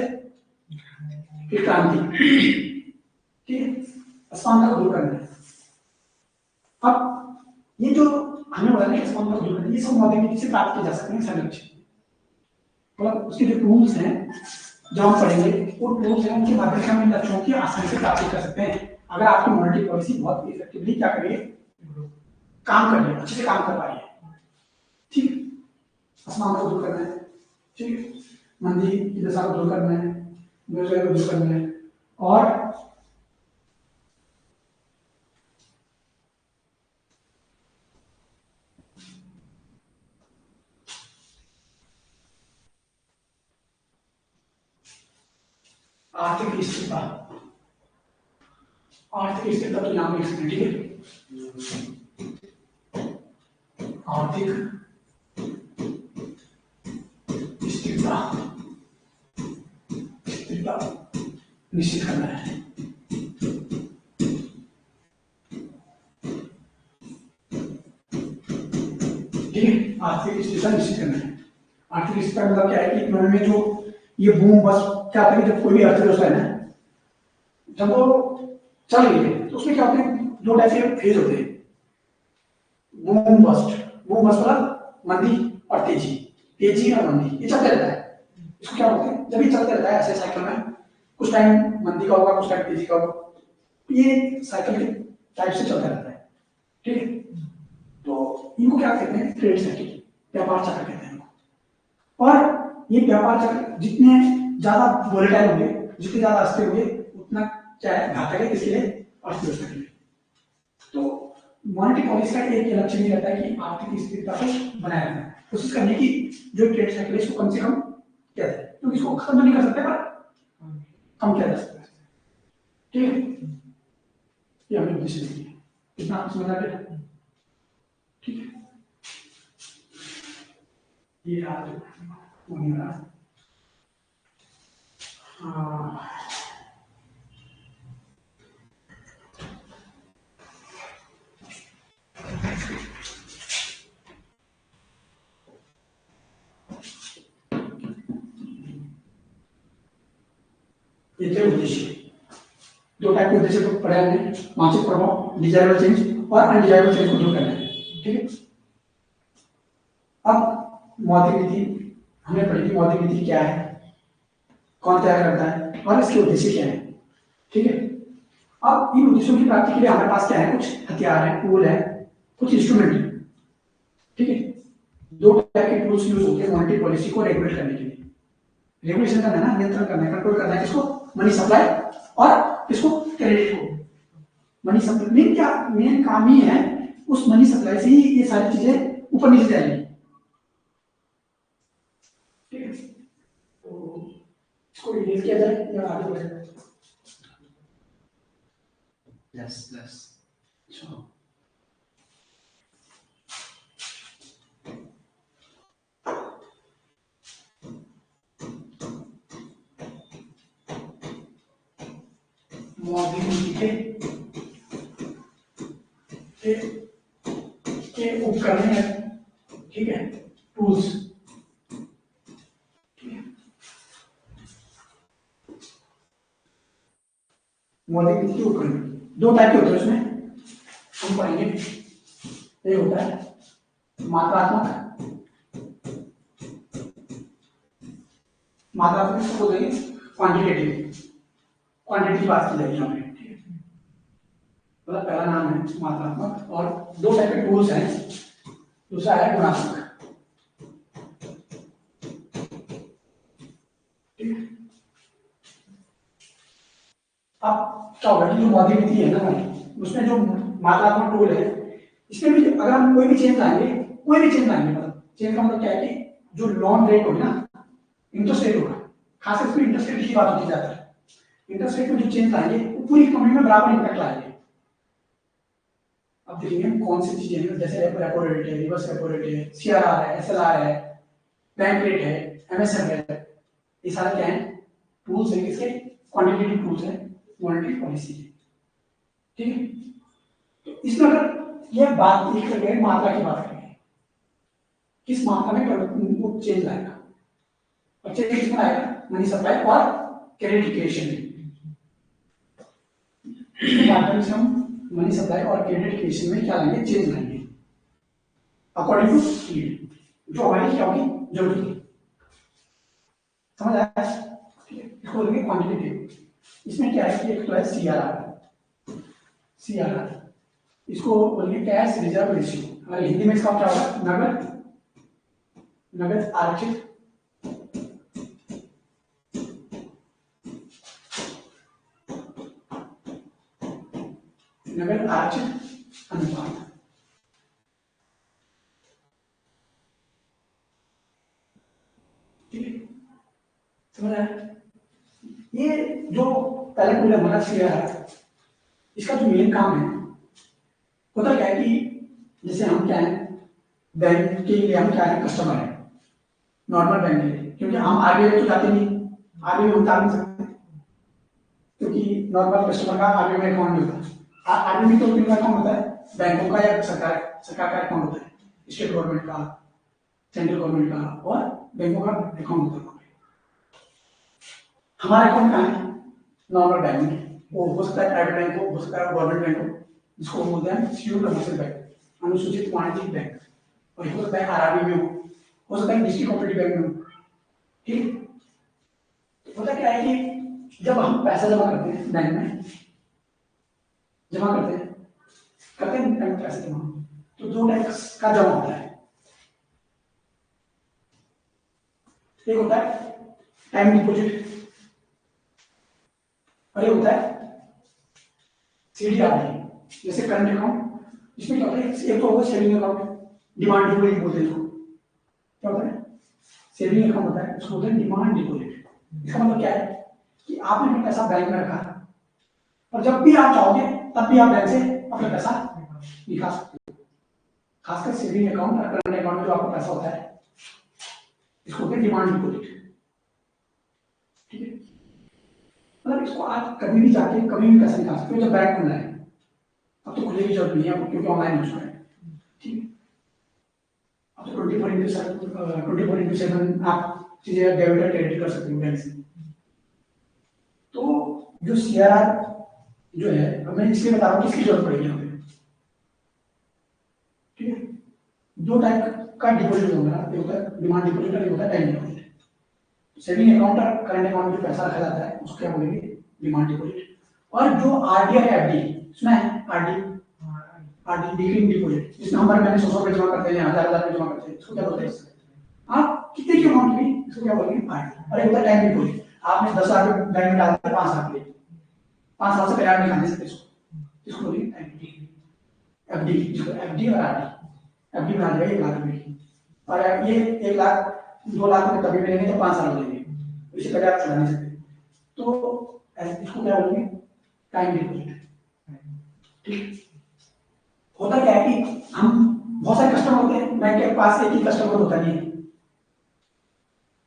फिर क्रांति। ठीक है, असमानता को दूर करना है। अब ये जो हमें बोला ना असमानता को दूर करना, ये सब मॉडर्निटी से प्राप्त किए जा सकते हैं संरक्षण। मतलब उसके जो टूल्स हैं जो हम पढ़ेंगे, वो टूल्स हैं, उनके माध्यम से हम इन लक्ष्यों की आसानी से प्राप्ति कर सकते हैं। अगर आपकी मॉनेटरी पॉलिसी बहुत इफेक्टिवली क्या करिए, काम कर रही है, अच्छे से काम कर पाई है। ठीक, असमानता को दूर करना है। ठीक, मंदी की दशा को दूर करना है, बेरोजगारी को दूर करना है, और आर्थिक स्थिरता। आर्थिक स्थिरता तो नाम लिख सकते हैं। ठीक है, आर्थिक स्थिरता, स्थिरता निश्चित करना है। ठीक है, आर्थिक स्थिरता निश्चित करना है। आर्थिक स्थिरता मतलब क्या है कि इकोनॉमी में जो ये बूम बस क्या होता है, जब कोई भी अर्थव्यवस्था है ना, जब वो चल रही है तो उसमें क्या होते हैं, दो टाइप के फेज होते हैं, बूम बस्ट। बूम बस्ट मतलब मंदी और तेजी, तेजी और मंदी, ये चलते रहता है। इसको क्या बोलते हैं, जब ये चलते रहता है ऐसे साइकिल में, कुछ टाइम मंदी का होगा, कुछ टाइम तेजी का होगा, ये साइकिल के टाइप से चलता रहता है, ठीक है। तो इनको क्या कहते हैं, ट्रेड साइकिल, व्यापार चक्र कहते हैं इनको। और ये व्यापार चक्र जितने ज्यादा वोलेटाइल होंगे, जितने ज्यादा अस्थिर होंगे, उतना क्या है, घातक है किसके लिए, अर्थव्यवस्था के लिए। तो मॉनेटरी पॉलिसी का एक लक्ष्य ये रहता है कि आर्थिक स्थिरता को बनाए रखना, कोशिश करने की जो ट्रेड साइकिल है इसको कम से कम किया जाए, क्योंकि इसको खत्म नहीं कर सकते पर कम किया जा सकता है, ठीक है। ये हमें उद्देश्य देखिए, कितना आप समझ आ गया, ठीक है। ये आज होने वाला ये थे उद्देश्य। दो टाइप के उद्देश्य को पढ़ा हमने, मानसिक प्रभाव, डिजायरेबल चेंज और अनडिजायरेबल चेंज को दूर करना है, ठीक है। अब मौद्रिक नीति हमने पढ़ी थी, मौद्रिक नीति क्या है, कौन तैयार करता है और इसके उद्देश्य क्या है, ठीक है। अब इन उद्देश्यों की प्राप्ति के लिए हमारे पास क्या है, कुछ हथियार है, टूल है, कुछ इंस्ट्रूमेंट है, ठीक है। दो टाइप के टूल्स यूज होते हैं मॉनेटरी पॉलिसी को रेगुलेट करने के लिए। रेगुलेशन करना है ना, नियंत्रण करना है, कंट्रोल करना है किसको, मनी सप्लाई और किसको, क्रेडिट को। मनी सप्लाई मेन क्या, मेन काम ही है उस मनी सप्लाई से ही ये सारी चीजें ऊपर नीचे जाएंगी, ठीक है। तो इसको रिलीज किया जाए या आगे बढ़े, प्लस प्लस मौद्रिक नीति के उपकरण है, ठीक है, टूल्स, मौद्रिक नीति के उपकरण दो टाइप के होते हैं उसमें, हम पढ़ेंगे। एक होता है मात्रात्मक, मात्रात्मक इसको बोलेंगे क्वांटिटेटिव, क्वांटिटी की बात की जाएगी हमें, ठीक है। मतलब पहला नाम है मात्रात्मक, और दो टाइप के टूल्स हैं, दूसरा है गुणात्मक, ठीक है। अब क्या होगा कि जो मौद्रिक नीति है ना हमारी, उसमें जो मात्रात्मक टूल है, इसमें भी अगर हम कोई भी चेंज लाएंगे, कोई भी चेंज लाएंगे, मतलब चेंज का मतलब क्या है कि जो लोन रेट होगी ना, इंटरेस्ट रेट होगा, खासकर इसमें इंटरेस्ट रेट की बात होती जाती है। इंटरेस्ट रेट में जो चेंज लाएंगे वो पूरी इकोनॉमी में बराबर इम्पैक्ट लाएंगे। अब देखेंगे हम कौन सी चीजें हैं, जैसे रेपो रेट है, रिवर्स रेपो रेट है, सीआरआर है, एसएलआर है, बैंक रेट है, एमएसएम है, ये सारे क्या है, टूल्स हैं किसके, क्वांटिटेटिव टूल्स हैं मॉनेटरी पॉलिसी के, ठीक है। तो इसमें अगर ये बात एक करके मात्रा की बात करेंगे, किस मात्रा में परिवर्तन चेंज लाएगा, और चेंज किसमें आएगा, मनी सप्लाई और क्रेडिट क्रिएशन में। माध्यम से हम मनी सप्लाई और क्रेडिट क्रिएशन में क्या लाएंगे, चेंज लाएंगे अकॉर्डिंग टू नीड, जो हमारी क्या होगी, जरूरत है, समझ आया, ठीक है। इसको बोलेंगे क्वांटिटेटिव। इसमें क्या है कि एक तो है सीआरआर, सीआरआर इसको बोलेंगे कैश रिजर्व रेशियो, हमारी हिंदी में इसका क्या होगा, नगद, नगद आरक्षित नगद आरक्षित अनुपात, ठीक है, समझ आया। ये जो पहले टूल है हमारा सीआरआर, इसका जो मेन काम है, होता क्या है कि जैसे हम क्या है, बैंक के लिए हम क्या है, कस्टमर है, नॉर्मल बैंक के लिए, क्योंकि हम आरबीआई तो जाते नहीं, आरबीआई हम जा नहीं सकते, क्योंकि नॉर्मल कस्टमर का आरबीआई में अकाउंट नहीं होता। आरबीआई तो किनका अकाउंट होता है, बैंकों का या सरकार सरकार का अकाउंट होता है, स्टेट गवर्नमेंट का, सेंट्रल गवर्नमेंट का, और बैंकों का अकाउंट होता है। हमारा अकाउंट कहाँ है? नॉर्मल बैंक में, वो हो सकता है प्राइवेट बैंक हो सकता है गवर्नमेंट बैंक हो, जिसको बोलते हैं शेड्यूल्ड कमर्शियल बैंक, अनुसूचित वाणिज्यिक बैंक, और हो सकता है आरआरबी में हो सकता है डिस्ट्रिक्ट कोऑपरेटिव बैंक में हो। ठीक, होता क्या है कि जब हम पैसा जमा करते हैं बैंक में, जमा करते हैं बैंक में पैसे जमा, तो दो टैक्स का जमा होता है। एक होता है टाइम डिपॉजिट और एक होता है सीडीआरडी, जैसे करंट अकाउंट, इसमें क्या होता है, एक तो होगा सेविंग अकाउंट, डिमांड डिपॉजिट बोलते हैं इसको। क्या होता है? सेविंग अकाउंट होता है, उसको बोलते हैं डिमांड डिपॉजिट। इसका मतलब क्या है कि आपने अपना पैसा बैंक में रखा और जब भी आप चाहोगे तब भी आप बैंक से अपना पैसा निकाल सकते हो। खासकर सेविंग अकाउंट और करंट अकाउंट में जो आपका पैसा होता है, इसको बोलते हैं डिमांड डिपॉजिट। ठीक है, मतलब इसको आप कभी भी जाके कभी भी पैसा निकाल सकते हो जब बैंक खुला है। अब तो खुले की जरूरत नहीं है क्योंकि ऑनलाइन हो चुका है। ठीक है, अब तो 24/7 आप चीजें डेबिट और क्रेडिट कर सकते हो बैंक से। तो जो सीआरआर जो है, मैं इसलिए बता रहा हूँ किसकी जरूरत पड़ेगी यहाँ पे। ठीक है, दो टाइप का डिपॉजिट होगा, एक होता है डिमांड डिपॉजिट और एक होता है टाइम डिपॉजिट। सेविंग अकाउंट और करंट अकाउंट में जो पैसा रखा जाता है उसको क्या बोलेंगे? Demand deposit. और जो आरडी और एफडी, सुना है आरडी? आरडी रिकरिंग डिपॉजिट, जिसमें हमारे मैंने 100 रुपए जमा करते हैं, 1000 जमा करते हैं, इसको क्या बोलते हैं? आप कितने की अमाउंट भी इसको क्या बोलेंगे? आरडी। और एक होता है टाइम डिपॉजिट, आपने 10,000 रुपए बैंक में डाल दिया 5 साल के लिए, 5 साल से पहले आप निकाल नहीं सकते इसको बोलेंगे टाइम डिपॉजिट। एफडी, जिसको एफडी और आरडी, एफडी बना दिया 1 लाख रुपए की, और ये 1 लाख 2 लाख रुपए कभी मिलेंगे तो 5 साल मिलेंगे, इससे पहले आप चला नहीं सकते। तो इसको क्या बोलेंगे? Time deposit. ठीक, होता क्या है कि हम बहुत सारे कस्टमर होते हैं, बैंक के पास एक ही कस्टमर होता नहीं है,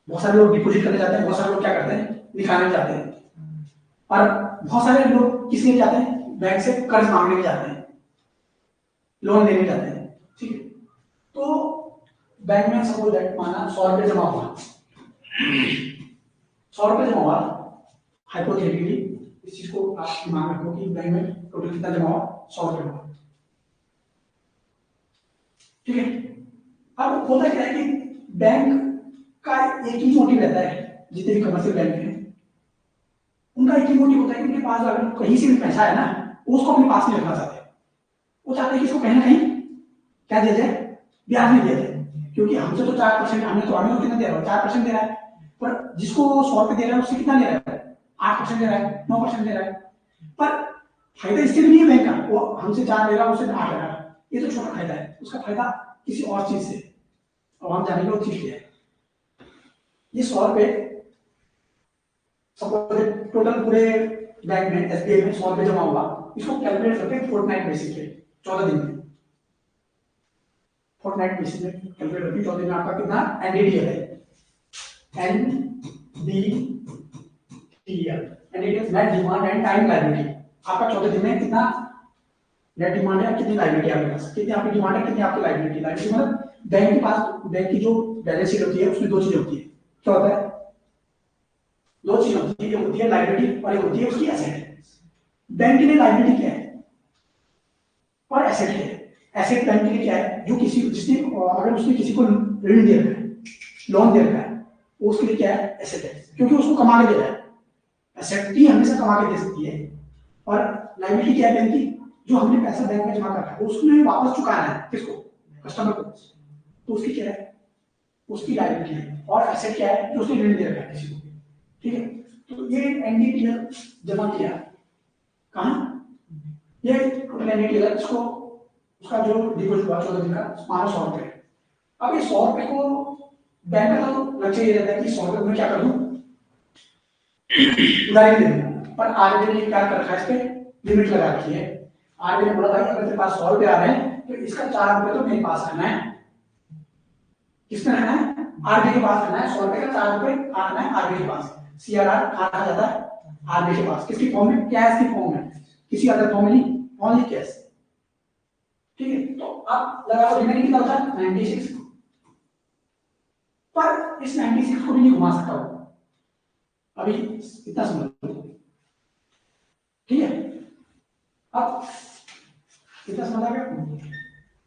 बहुत सारे लोग डिपॉजिट करने जाते हैं, बहुत सारे लोग क्या करते हैं? निकालने जाते हैं, और बहुत सारे लोग किस लिए जाते हैं? बैंक से कर्ज मांगने के जाते हैं, लोन लेने जाते हैं। ठीक है, तो बैंक में सपोज दैट माना 100 रुपए जमा हुआ, 100 रुपए जमा हुआ हाइपोथेटिकली, इस चीज को आप दिमाग में रखो कि बैंक में टोटल कितना जमा हुआ? 100 रुपए हुआ। ठीक है, अब होता क्या है कि बैंक का एक ही मोटिव रहता है, जितने भी कमर्शियल बैंक हैं उनका एक ही मोटिव होता है कि उनके पास अगर कहीं से भी पैसा है ना, उसको अपने पास नहीं रखना चाहते। वो चाहते हैं कि इसको कहीं ना कहीं क्या दिया जाए? ब्याज नहीं दिया जाए, क्योंकि हमसे तो 4%, हमें तो कितना दे रहा है? 4% दे रहा है, पर जिसको 100 रुपए दे रहा है उससे कितना दे रहा है? 8% दे रहा है, 9% दे रहा है। पर फायदा इससे भी नहीं है बैंक का, वो हमसे 4 ले रहा है, उससे 8 ले रहा है, ये तो छोटा फायदा है, उसका फायदा किसी और चीज से, और हम जानेंगे वो चीज क्या है। ये 100 रुपए सपोज टोटल पूरे बैंक में एसबीआई में 100 रुपए जमा हुआ, इसको कैलकुलेट करते हैं फोर्टनाइट बेसिस पे, 14 दिन में, फोर्टनाइट बेसिस में कैलकुलेट करते हैं 14 दिन में आपका कितना एनडीटीएल है, NDTL, NDTL net demand and time liability. आपका 14 दिन में कितना नेट डिमांड है, कितनी लायबिलिटी आपके पास, कितनी आपकी डिमांड है, कितनी आपकी लायबिलिटी। लायबिलिटी मतलब बैंक के पास, बैंक की जो बैलेंस शीट होती है उसमें दो चीजें होती है। क्या होता है? दो चीजें होती है, एक होती है लायबिलिटी और एक होती है उसकी एसेट। बैंक के लिए लायबिलिटी क्या है और एसेट क्या है? एसेट बैंक के लिए क्या है? जो किसी जिसने अगर उसने किसी को ऋण दे रखा है, लोन दे रखा है, वो उसके लिए क्या है? एसेट है, क्योंकि उसको कमा के दे रहा है। एसेट ही हमेशा कमा के दे सकती है, और लायबिलिटी क्या है बैंक की? जो हमने पैसा बैंक में जमा रखा है उसने वापस चुकाना है, किसको? कस्टमर को। तो उसकी क्या है? उसकी लायबिलिटी है। और एसेट क्या है? जो उसने ऋण दे रखा है किसी को। ठीक है, तो ये एनडीटीएल जमा किया कहाँ? ये टोटल एनडीटीएल, इसको उसका जो डिपॉजिट हुआ 14 दिन का, मानो 100 रुपए। अब ये 100 रुपए को बैंक का तो लक्ष्य ये रहता है कि 100 रुपए में क्या कर दूं? उधारी दे दूं। पर आरबीआई ने क्या कर रखा है? इस पे लिमिट लगा रखी है। आरबीआई ने बोला भाई अगर तेरे पास 100 रुपए आ रहे हैं तो इसका 4 रुपए तो मेरे पास रखना है। किसने रखना है? आरबीआई के पास रखना है। 100 रुपए का 4 रुपए रखना है आरबीआई के पास। सीआरआर कहाँ रखा जाता है? आरबीआई के पास। किसकी फॉर्म में? कैश की फॉर्म में, किसी अदर फॉर्म में नहीं, ओनली कैश। ठीक है, तो आप लगाओ रिमेनिंग कितना होता है? 96। पर इस 96 को भी नहीं घुमा सकता हूं, अभी इतना समझ लो, ठीक है। अब इतना समझ आ गया।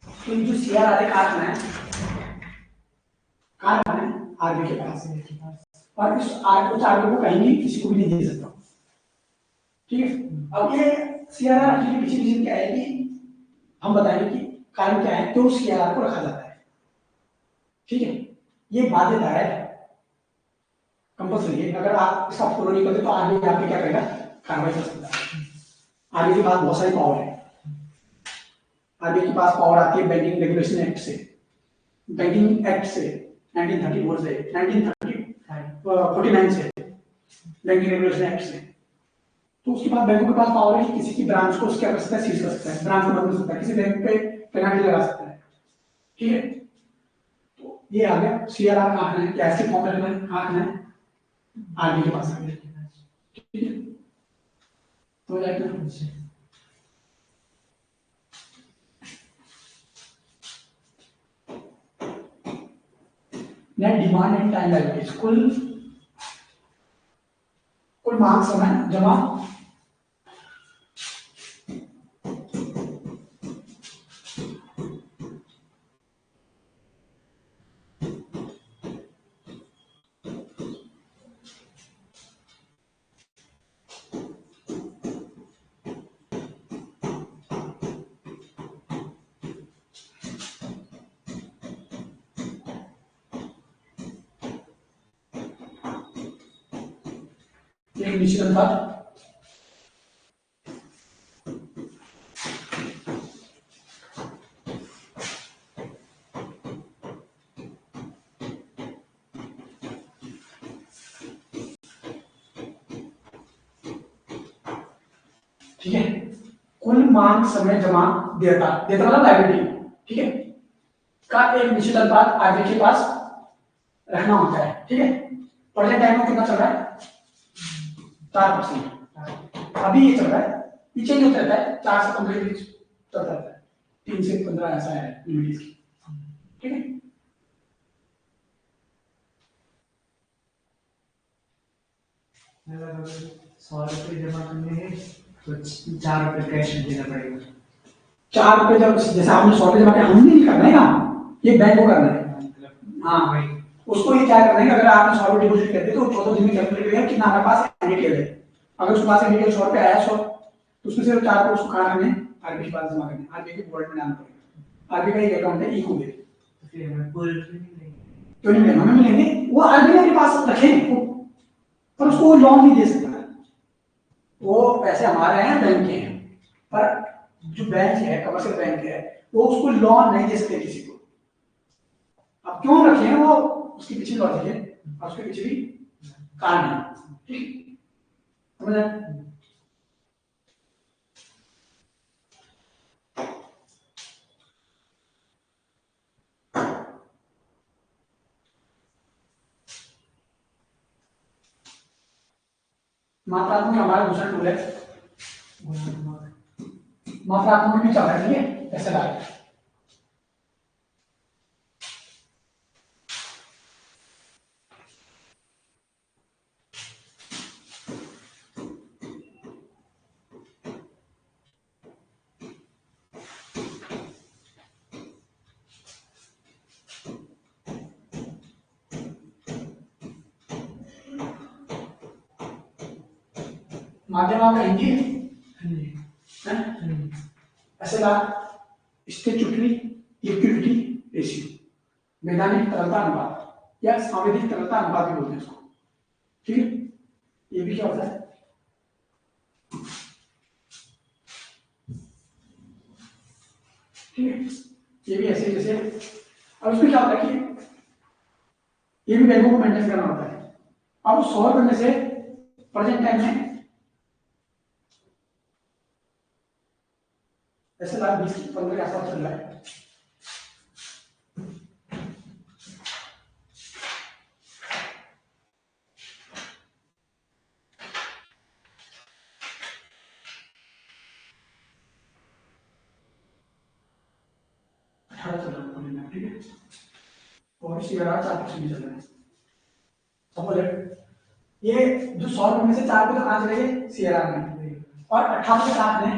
तो ये जो CRR कारखाना है आरबी के पास, और इस आरबी को कहीं भी किसी को भी नहीं दे सकता, ठीक है। अब ये CRR के पीछे रीजन क्या है कि हम बताएंगे कि कारण क्या है क्यों CRR को रखा जाता है, ठीक है। ये बाध्यता है, कंपल्सरी है। अगर आप इसका फॉलो नहीं करते तो आरबी आप पे क्या करेगा, कार्रवाई कर सकता है। आरबी के पास बहुत सारी पावर है। आरबीआई के पास पावर आती है बैंकिंग रेगुलेशन एक्ट से, बैंकिंग एक्ट से 1934 से 1949 से, बैंकिंग रेगुलेशन एक्ट से। तो उसके बाद बैंकों के पास पावर है कि किसी की ब्रांच को उसके कर सकता है, सीज कर सकता है, ब्रांच को बंद कर सकता है, किसी बैंक पे पेनल्टी लगा सकता है, ठीक है। तो ये आ गया CRR कहाँ है, कैसे फॉर्म करना है, कहाँ है, आरबीआई के पास आ गया, ठीक है। तो net demand and time liabilities, कुल मांग समय जमा एक निश्चित अनुपात, ठीक है। कुल मांग समय जमा देयता, देयता मतलब लायबिलिटी, ठीक है, का एक निश्चित अनुपात आरबीआई के पास रखना होता है, ठीक है। प्रेजेंट टाइम में कितना चल रहा है, 4%। अभी ये चल रहा है, पीछे नहीं होता है, 4 से 15 के बीच चलता रहता है, 3 से 15 ऐसा है लिमिट इसकी, ठीक है। अगर 100 रुपये जमा करने हैं तो 4 रुपये कैश में देना पड़ेगा। 4 रुपये जब जैसे आपने 100 रुपये जमा किया, हमने नहीं करना है काम, ये बैंक को करना है। हाँ भाई, उसको ये क्या करना है कि अगर आपने 100 रुपये डिपोजिट कर दिए तो 14 दिन में कैलकुलेट करेगा कितना हमारे पास डिटेल है। अगर उसके पास डिटेल 100 रुपये आया 100, तो उसमें से 4 रुपये उसको कहाँ करने हैं, आरबीआई के पास जमा करने, आरबीआई के वॉलेट में डालना पड़ेगा। आरबीआई का एक अकाउंट है इको बैंक, फिर हमें पूरे नहीं क्यों नहीं मिलेंगे, हमें मिलेंगे, वो आरबीआई के पास रखें पर उसको वो लोन नहीं दे सकता, वो पैसे हमारे हैं, बैंक के हैं, पर जो बैंक है, कमर्शियल बैंक है, वो उसको लोन नहीं दे सकते किसी को। अब क्यों रखे हैं वो, उसके पीछे लॉजिक है और उसके पीछे भी कारण है, ठीक, समझ आया? मात्रात्मक हमारा दूसरा टूल है, मात्रात्मक भी चल रहा है, ठीक है, ऐसे लाए माध्यम आपका हिंदी है, ऐसे ला स्टैट्यूटरी लिक्विडिटी रेशियो, वैधानिक तरलता अनुपात या सांविधिक तरलता अनुपात भी बोलते हैं इसको, ठीक है। ये भी क्या होता है, ठीक है, ये भी ऐसे जैसे, अब इसमें क्या होता है कि ये भी बैंकों को मेंटेन करना होता है। अब 100 रुपए में से प्रेजेंट टाइम में ऐसे लाख 20-15 के आसपास चल रहा है, ठीक है, और इसी तरह 4% चल रहा है, समझ रहे? ये जो 100 रुपए में से 4 रुपए तो कहाँ चले गए सीआरआर में, और 18 रुपए कहाँ हैं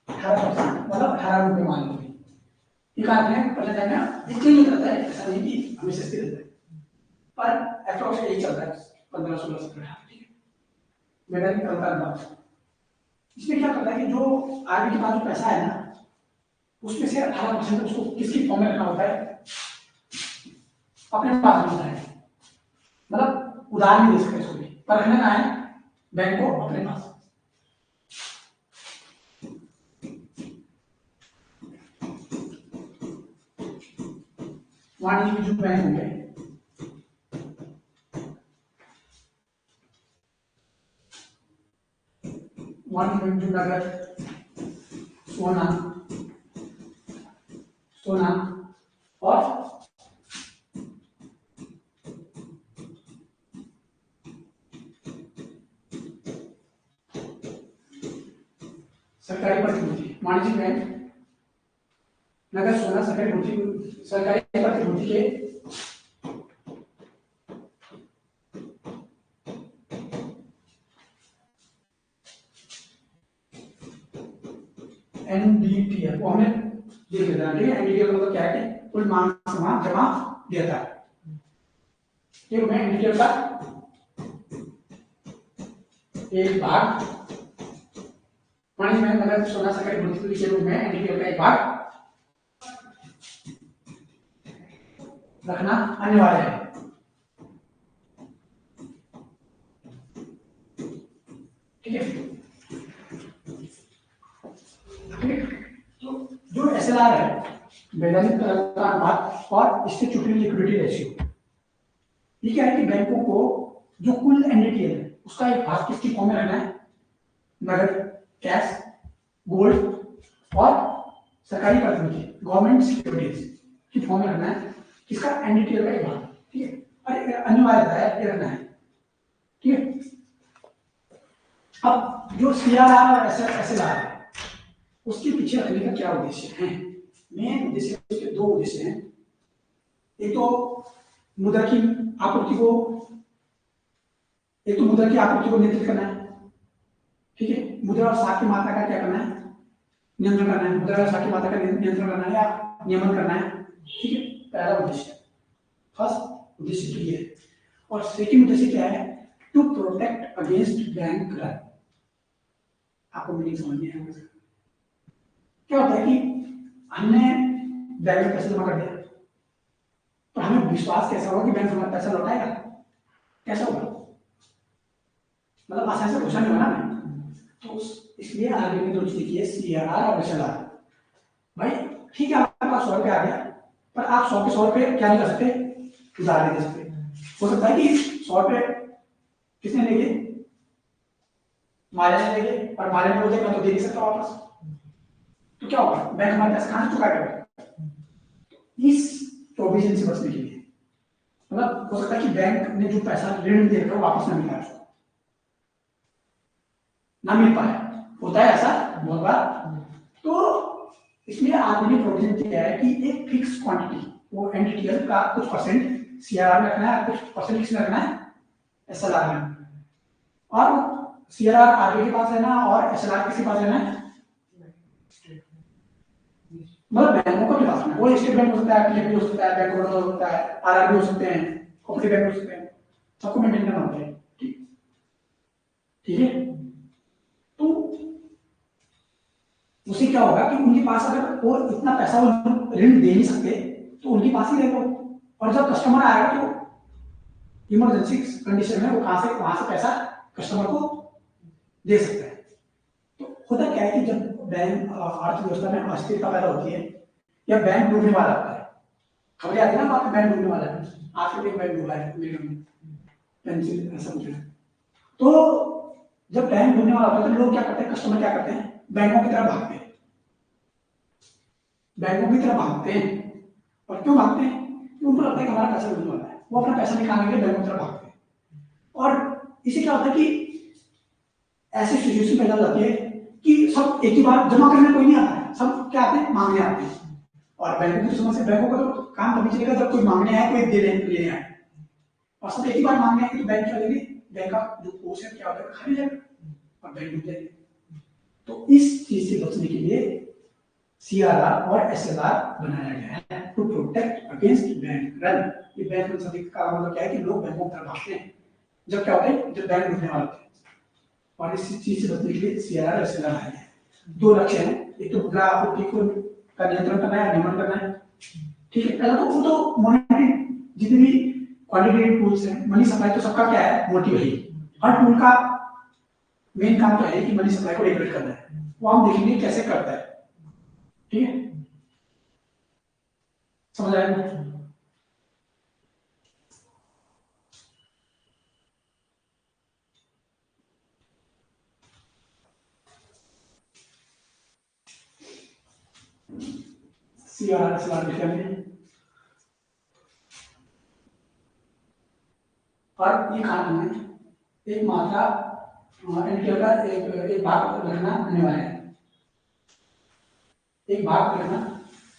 18%, मतलब 18 रुपए मान लो ये कहाँ हैं पता चलना, इसलिए नहीं करता है, ऐसा नहीं कि हमेशा स्थिर रहता है, पर अप्रोक्स यही चलता है 15 16 17 ठीक है। मेरा भी करता है इसमें क्या करता है कि जो आरबी के पास जो पैसा है ना उसमें से 18% उसको किसकी फॉर्म में रखना होता है, अपने पास होता है, मतलब उधार नहीं दे सकते इसको भी, पर रखना कहाँ है बैंक को अपने पास। वाणिज्य जो बैंक होंगे वाणिज्य जो नगद सोना सोना और सरकारी प्रतिभूति, वाणिज्यिक बैंक नगद सोना सरकारी प्रतिभूति के एनडीटीएल को हमें देख लेना है, ठीक है। एनडीटीएल का मतलब क्या है कि कुल मांग समान जमा देता है, ठीक है। एनडीटीएल का एक भाग वाणिज्य बैंक नगद सोना सरकारी प्रतिभूति के रूप में एनडीटीएल का एक भाग रखना अनिवार्य है, ठीक है। तो जो एसएलआर है वैधानिक तरलता अनुपात और स्टैट्यूटरी लिक्विडिटी रेशियो, ये क्या है कि बैंकों को जो कुल एनडीटीएल है उसका एक भाग किसकी फॉर्म में रखना है, नगद कैश गोल्ड और सरकारी प्रतिभूति गवर्नमेंट सिक्योरिटीज की फॉर्म में रखना है, किसका एनडीटीएल का एक भाग, ठीक है। और अनिवार्यता है ये रखना है, ठीक है। अब जो सीआरआर और एसएलआर है उसके पीछे रखने का क्या उद्देश्य है, मेन उद्देश्य उसके दो उद्देश्य हैं। एक तो मुद्रा की आपूर्ति को नियंत्रित करना है, ठीक है। मुद्रा और साख की मात्रा का क्या करना है, नियंत्रण करना है, मुद्रा और साख की मात्रा का नियंत्रण करना है या नियमन करना है, ठीक है। पहला उद्देश्य, फर्स्ट उद्देश्य तो ये है। और सेकंड उद्देश्य क्या है, to protect against bank run. आपको मीनिंग समझ में आएगा क्या होता है कि हमने बैंक में पैसे जमा कर दिया तो हमें विश्वास कैसा होगा कि बैंक हमारा पैसा लौटाएगा, कैसा होगा, मतलब आसानी से घोषणा नहीं होना ना। तो इसलिए आरबीआई ने दो चीजें की है, सीआरआर और एसएलआर। भाई ठीक है आपके पास 100 रुपए आ गया, पर आप 100 के 100 रुपए क्या नहीं कर सकते, उधार नहीं दे सकते। हो सकता है कि 100 रुपए किसने लेंगे, मालिया ने लेंगे, और मालिया ने बोलते मैं तो दे नहीं सकता वापस, तो क्या होगा, बैंक हमारे पैसे कहां से चुकाएगा। इस प्रोविजन से बचने के लिए, मतलब हो सकता है कि बैंक ने जो पैसा ऋण देकर वापस ना मिला उसको, ना मिल पाए, होता है ऐसा बहुत बार। तो इसलिए आरबीआई ने प्रोविजन किया है कि एक फिक्स क्वांटिटी वो एनडीटीएल का कुछ परसेंट सीआरआर में रखना है, कुछ परसेंट किसमें रखना है, एसएलआर में। और सीआरआर आरबीआई के पास रहना और एसएलआर किसके पास रहना है, मतलब बैंकों को भी पास में, वो स्टेट बैंक हो सकता है, पीएनबी हो सकता है, बैंक ऑफ बड़ौदा हो सकता है, आरआरबी हो सकते हैं, कोऑपरेटिव बैंक हो सकते हैं, सबको मेंटेन करना होता है, ठीक है। तो उससे क्या होगा कि उनके पास अगर वो इतना पैसा वो ऋण दे नहीं सकते तो उनके पास ही रहेगा, और जब कस्टमर आएगा तो इमरजेंसी कंडीशन में वो वहां से पैसा कस्टमर को दे सकता है। तो होता क्या है कि जब बैंक अर्थव्यवस्था में अस्थिरता पैदा होती है या बैंक डूबने वाला होता है, खबरें आती है ना आपके बैंक डूबने वाला है, आज के दिन बैंक डूबा है पेंसिल ऐसा कुछ है। तो जब बैंक डूबने वाला होता है तो लोग क्या करते हैं, कस्टमर क्या करते हैं, बैंकों की तरफ भागते हैं, बैंकों की तरफ भागते हैं। और क्यों भागते हैं, क्योंकि उनको लगता है कि हमारा पैसा डूबने वाला है, वो अपना पैसा निकालने के लिए बैंकों की तरफ भागते हैं। और इसे क्या होता है कि ऐसी सिचुएशन पैदा हो जाती है कि सब एक ही बार जमा करने कोई नहीं आता है, सब क्या आते हैं, मांगने आते हैं। और बैंकों की समझ से बैंकों का तो काम तभी चलेगा जब कोई मांगने आए, कोई देने लेने आए। और सब एक ही बार मांग रहे हैं कि बैंक क्या लेंगे, बैंक का जो कोर्स है क्या होता है खाली जाएगा और बैंक डूब जाएगी। तो इस चीज से बचने के लिए सीआरआर और एसएलआर बनाया गया है to protect against bank run. ये बैंक रन सभी का मतलब क्या है कि लोग बैंकों की तरफ भागते हैं जब क्या होता है, जब बैंक डूबने वाला होता है। और इस चीज से बचने के लिए सीआरआर और एसएलआर बनाया है। दो लक्ष्य हैं, एक तो मुद्रा आपूर्ति को का नियंत्रण करना है, नियमन करना है, ठीक है। पहला तो वो तो मॉनेटरी जितनी भी क्वांटिटेटिव टूल्स हैं, मनी सप्लाई तो सबका क्या है, मोटिव है। हर टूल का मेन काम तो है कि मनी सप्लाई को रेगुलेट करना है, वो हम देखेंगे कैसे करता है, ठीक है। समझ आएगा? सीआरआर एसएलआर लिखा है और ये खाना है एक मात्रा एनटीएल का एक भाग रखना आने वाला है, एक भाग रखना।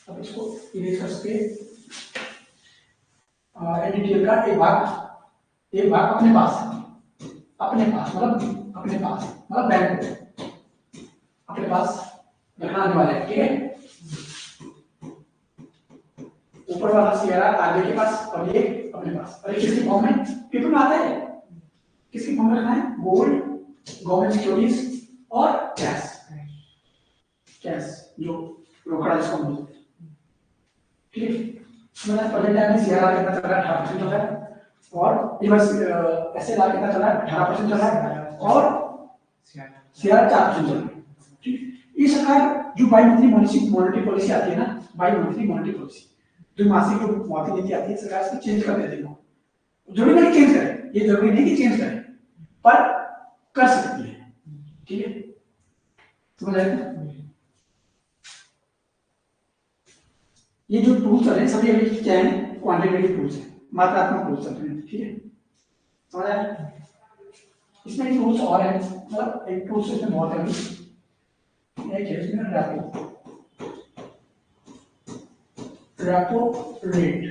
अब इसको इरेज कर सकते एनटीएल का एक भाग अपने पास मतलब बैंक को अपने पास रखना आने वाला है, ठीक है। ऊपर वाला सीआरआर आगे के पास और ये अपने पास, और किसके फॉर्म में पेपर में आता है, किसके फॉर्म में रखना है, गोल्ड, गवर्नमेंट सिक्योरिटीज और कैश जो रोकड़ा जिसको बोलते हैं, ठीक है। मैंने प्रेजेंट टाइम में सीआरआर कितना चल रहा है, 18% चल रहा है, और रिवर्स एसएलआर कितना चल रहा है, 18% चल रहा है, और सीआरआर 4% चल रहा है, ठीक। ये सरकार जो बाई मंथली मॉनेटरी पॉलिसी आती है ना, बाई मंथली मॉनेटरी पॉलिसी जो मासिक जो मौद्रिक नीति आती है, सरकार इसको चेंज कर देती है। जरूरी नहीं चेंज करें, ये जरूरी नहीं कि चेंज करें, पर कर सकती है, ठीक है। समझ आएगा? ये जो टूल्स है सभी अभी क्या है, क्वांटिटेटिव टूल्स है, मात्रात्मक टूल्स हैं, ठीक है। समझ आया? इसमें टूल्स और है, मतलब एक टूल्स इसमें बहुत है, एक है इसमें रेपो रेट,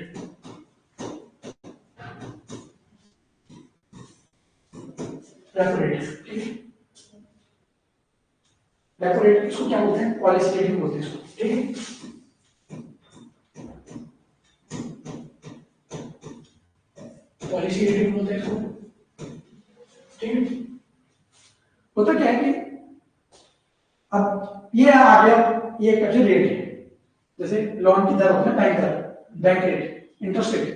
ठीक है। रेपो रेट इसको क्या बोलते हैं, पॉलिसी रेट भी बोलते हैं इसको, ठीक है। पॉलिसी रेट बोलते हैं इसको, ठीक है। होता क्या है कि अब ये आ गया, ये एक रेट है, जैसे लोन की दर होता है, बैंक दर, बैंक रेट, इंटरेस्ट रेट,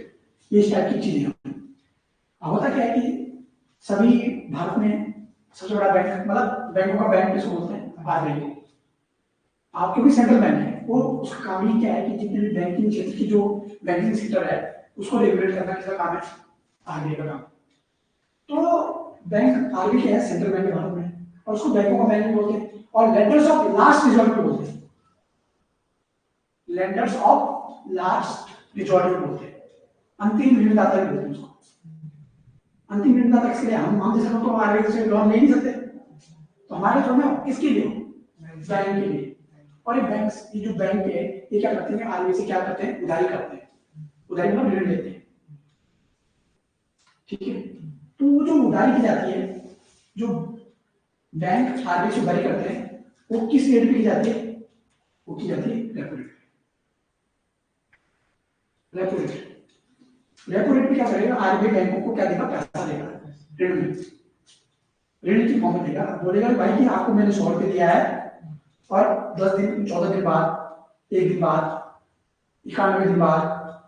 ये इस टाइप की चीजें। अब होता क्या है कि सभी भारत में सबसे बड़ा बैंक, मतलब बैंकों का बैंक किसको बोलते हैं, आरबीआई को। आप क्योंकि सेंट्रल बैंक है, वो उसका काम ही क्या है कि जितने भी बैंकिंग क्षेत्र की जो बैंकिंग सेक्टर है उसको रेगुलेट करना किसका काम है, आरबीआई का काम। तो बैंक आरबीआई क्या है, सेंट्रल बैंक है भारत में, और उसको बैंकों का बैंक बोलते हैं, और लेंडर्स ऑफ लास्ट रिजॉर्ट बोलते हैं, लेंडर्स ऑफ लास्ट रिजॉर्ट बोलते हैं, अंतिम ऋणदाता भी बोलते हैं उसको। अंतिम ऋणदाता किसके लिए, हम जैसे तो आरबीआई से लोन ले नहीं सकते, तो हमारे जो है किसके लिए, बैंक के लिए। और ये बैंक, ये जो बैंक है ये क्या करते हैं, आरबीआई से क्या करते हैं, उधारी करते हैं, उधारी मतलब ऋण लेते हैं, ठीक है। तो वो जो उधारी की जाती है, जो बैंक आरबीआई से उधारी करते हैं, वो किस रेट पे की जाती है, वो की जाती है repo rate. Repo rate, repo rate पे क्या करेगा, आरबीआई बैंकों को क्या देगा, पैसा देगा, ऋण में, ऋण की फॉर्म में देगा, बोलेगा भाई कि आपको मैंने 100 रुपये दिया है, और 10 दिन 14 दिन बाद, एक दिन बाद, 91 दिन बाद,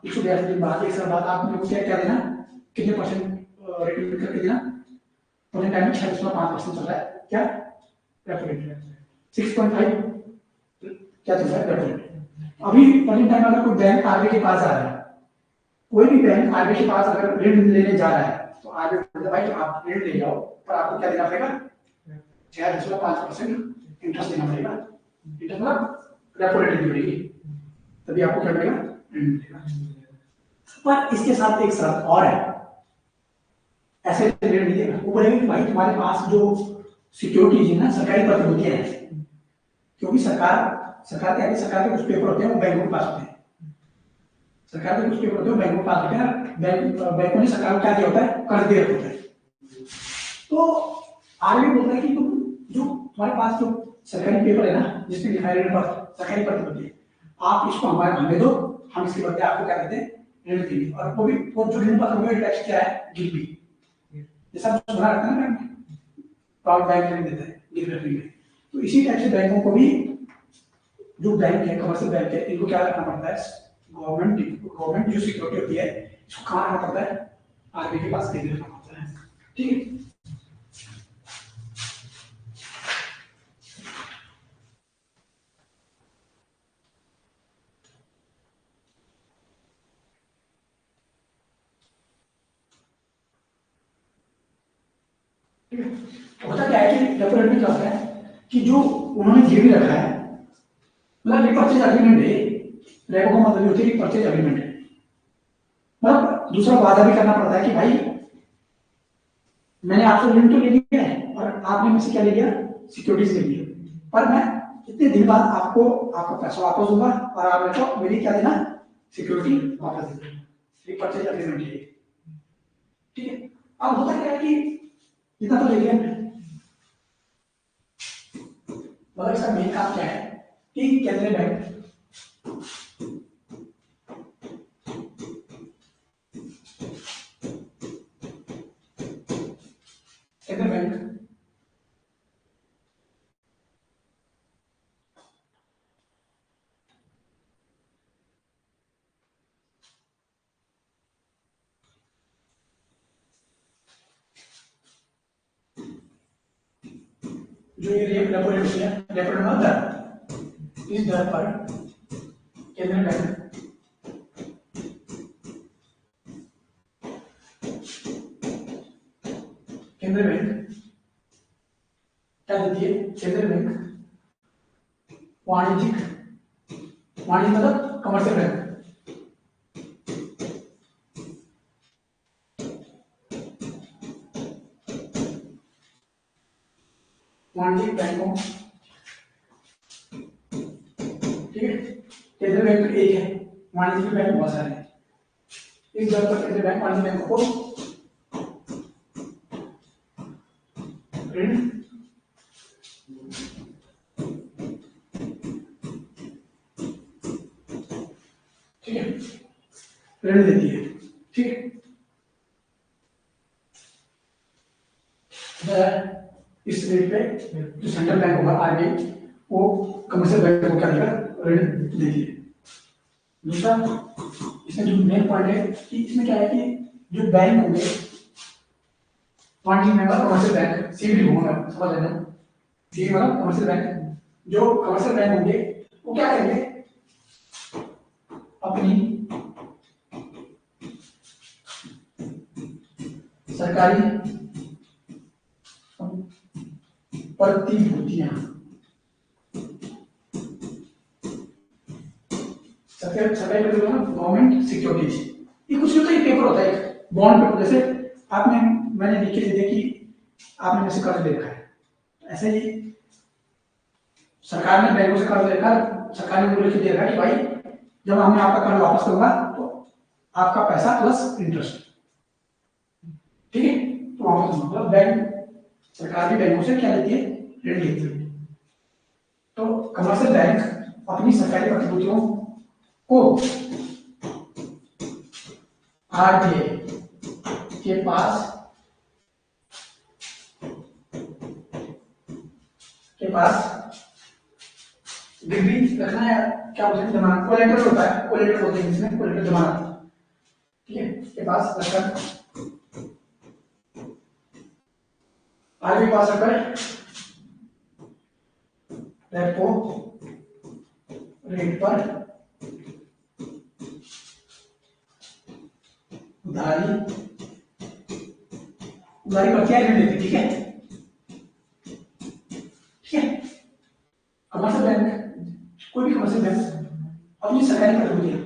182 दिन बाद, एक साल बाद आप मेरे को क्या देना, कितने परसेंट रिटर्न करके देना। प्रेजेंट टाइम में 6.5% चल रहा है, क्या रेपो रेट, 6.5 क्या चल रहा है रेपो रेट। अभी प्रेजेंट टाइम अगर कोई बैंक आरबीआई के पास आ रहा है, कोई भी बैंक आरबीआई के पास अगर ऋण लेने जा रहा है, तो आरबीआई बोलता है भाई आप ऋण ले जाओ, पर आपको क्या देना पड़ेगा, 6.5% इंटरेस्ट देना पड़ेगा, इंटरेस्ट मतलब रेपो रेट देनी पड़ेगी, तभी आपको क्या मिलेगा, ऋण मिलेगा। पर इसके साथ एक शर्त और है, ऐसे ऋण नहीं देगा, वो बोलेगा कि भाई तुम्हारे पास जो सिक्योरिटीज है ना, सरकारी प्रतिभूतियां हैं, क्योंकि सरकार के आगे सरकार के कुछ पेपर होते हैं वो बैंकों के पास होते हैं, सरकार के कुछ पेपर होते हैं बैंकों पास होते हैं, बैंकों ने सरकार को क्या दिया होता है, कर्ज दे रखा होता है। तो आरबीआई बोलता है कि तुम जो तुम्हारे पास जो सरकारी पेपर है ना, जिसमें लिखा है ऋण पत्र, सरकारी पत्र होती है, आप इसको हमें दो, हम इसके बदले आपको क्या देते हैं, ऋण देंगे। और वो भी वो जो ऋण पत्र होगा टैक्स क्या है, गिरवी, जैसा सोना रखता है ना बैंक, प्राइवेट बैंक ऋण देता है गिरवी में, तो इसी टाइप से बैंकों को भी, जो बैंक है, कमर्शियल बैंक है, इनको क्या रखना पड़ता है, गवर्नमेंट जो सिक्योरिटी होती है, इसको कहाँ रखना पड़ता है, आरबीआई के पास गिरवी रखना पड़ता है। ठीक है, होता क्या है कि रेपो रेट में क्या होता है कि जो उन्होंने गिरवी रखा है, मतलब रिपर्चेज एग्रीमेंट है, रेपो का मतलब ये होता है कि परचेज एग्रीमेंट है, मतलब दूसरा वादा भी करना पड़ता है कि भाई मैंने आपसे ऋण तो ले लिया है और आपने मुझसे क्या ले लिया, सिक्योरिटीज ले लिया, पर मैं इतने दिन बाद आपको आपका पैसा वापस दूंगा और आप मेरे को मेरी क्या देना, सिक्योरिटी वापस देना, रिपर्चेज एग्रीमेंट है। ठीक है, अब होता क्या है कि इतना तो ले लिया हमने, मतलब इसका मेन काम क्या है कि केंद्रीय बैंक केंद्रीय बैंक जो ये रेपो रेट होती है, रेपो रेट मतलब दर, इस दर पर केंद्रीय बैंक केंद्रीय बैंक क्या देती है, केंद्रीय बैंक वाणिज्य मतलब कमर्शियल बैंक, वाणिज्यिक बैंकों, ठीक है, केंद्रीय बैंक एक है, वाणिज्यिक बैंक बहुत सारे हैं, इस दर पर केंद्रीय बैंक वाणिज्यिक बैंकों को ऋण ठीक है, ऋण देती है। ठीक है, इस रेट पे जो सेंट्रल बैंक होगा आरबीआई, वो कमर्शियल बैंक को क्या देगा, ऋण देती है। दूसरा इसमें जो मेन पॉइंट है कि इसमें क्या है कि जो बैंक होंगे, वाणिज्यिक बैंक कमर्शियल बैंक, सीबीडी होगा, समझ लेना, सीबीडी मतलब कमर्शियल बैंक, जो कमर्शियल बैंक होंगे वो क्या करेंगे, अपनी सरकारी प्रतिभूतियां, सरकारी प्रतिभूतियां गवर्नमेंट सिक्योरिटीज, ये कुछ नहीं होता, ये पेपर होता है, बॉन्ड पेपर, जैसे आपने मैंने लिख के दे दिया कि आपने मुझसे कर्ज ले रखा है, ऐसे ही सरकार ने बैंकों से कर्ज लेकर सरकार ने लिख के दे रखा है कि भाई जब हमने आपका कर्ज वापस करूंगा तो आपका पैसा प्लस इंटरेस्ट, ठीक है, तो वापस मतलब बैंक, सरकार भी बैंकों से क्या लेती है, ऋण लेती है। तो कमर्शियल बैंक अपनी सरकारी प्रतिभूतियों को आरबीआई के पास गिरवी रखना है, क्या बोलते हैं, जमानत, कोलेटरल होता है, कोलेटरल होते हैं इसमें, कोलेटरल जमानत, ठीक है, के पास रखकर आरबीआई पास रखकर रेपो रेट पर उधारी उधारी पर क्या ऋण देती, ठीक है, ठीक है, कमर्शियल बैंक, कोई भी कमर्शियल बैंक अपनी सरकारी प्रतिभूतियों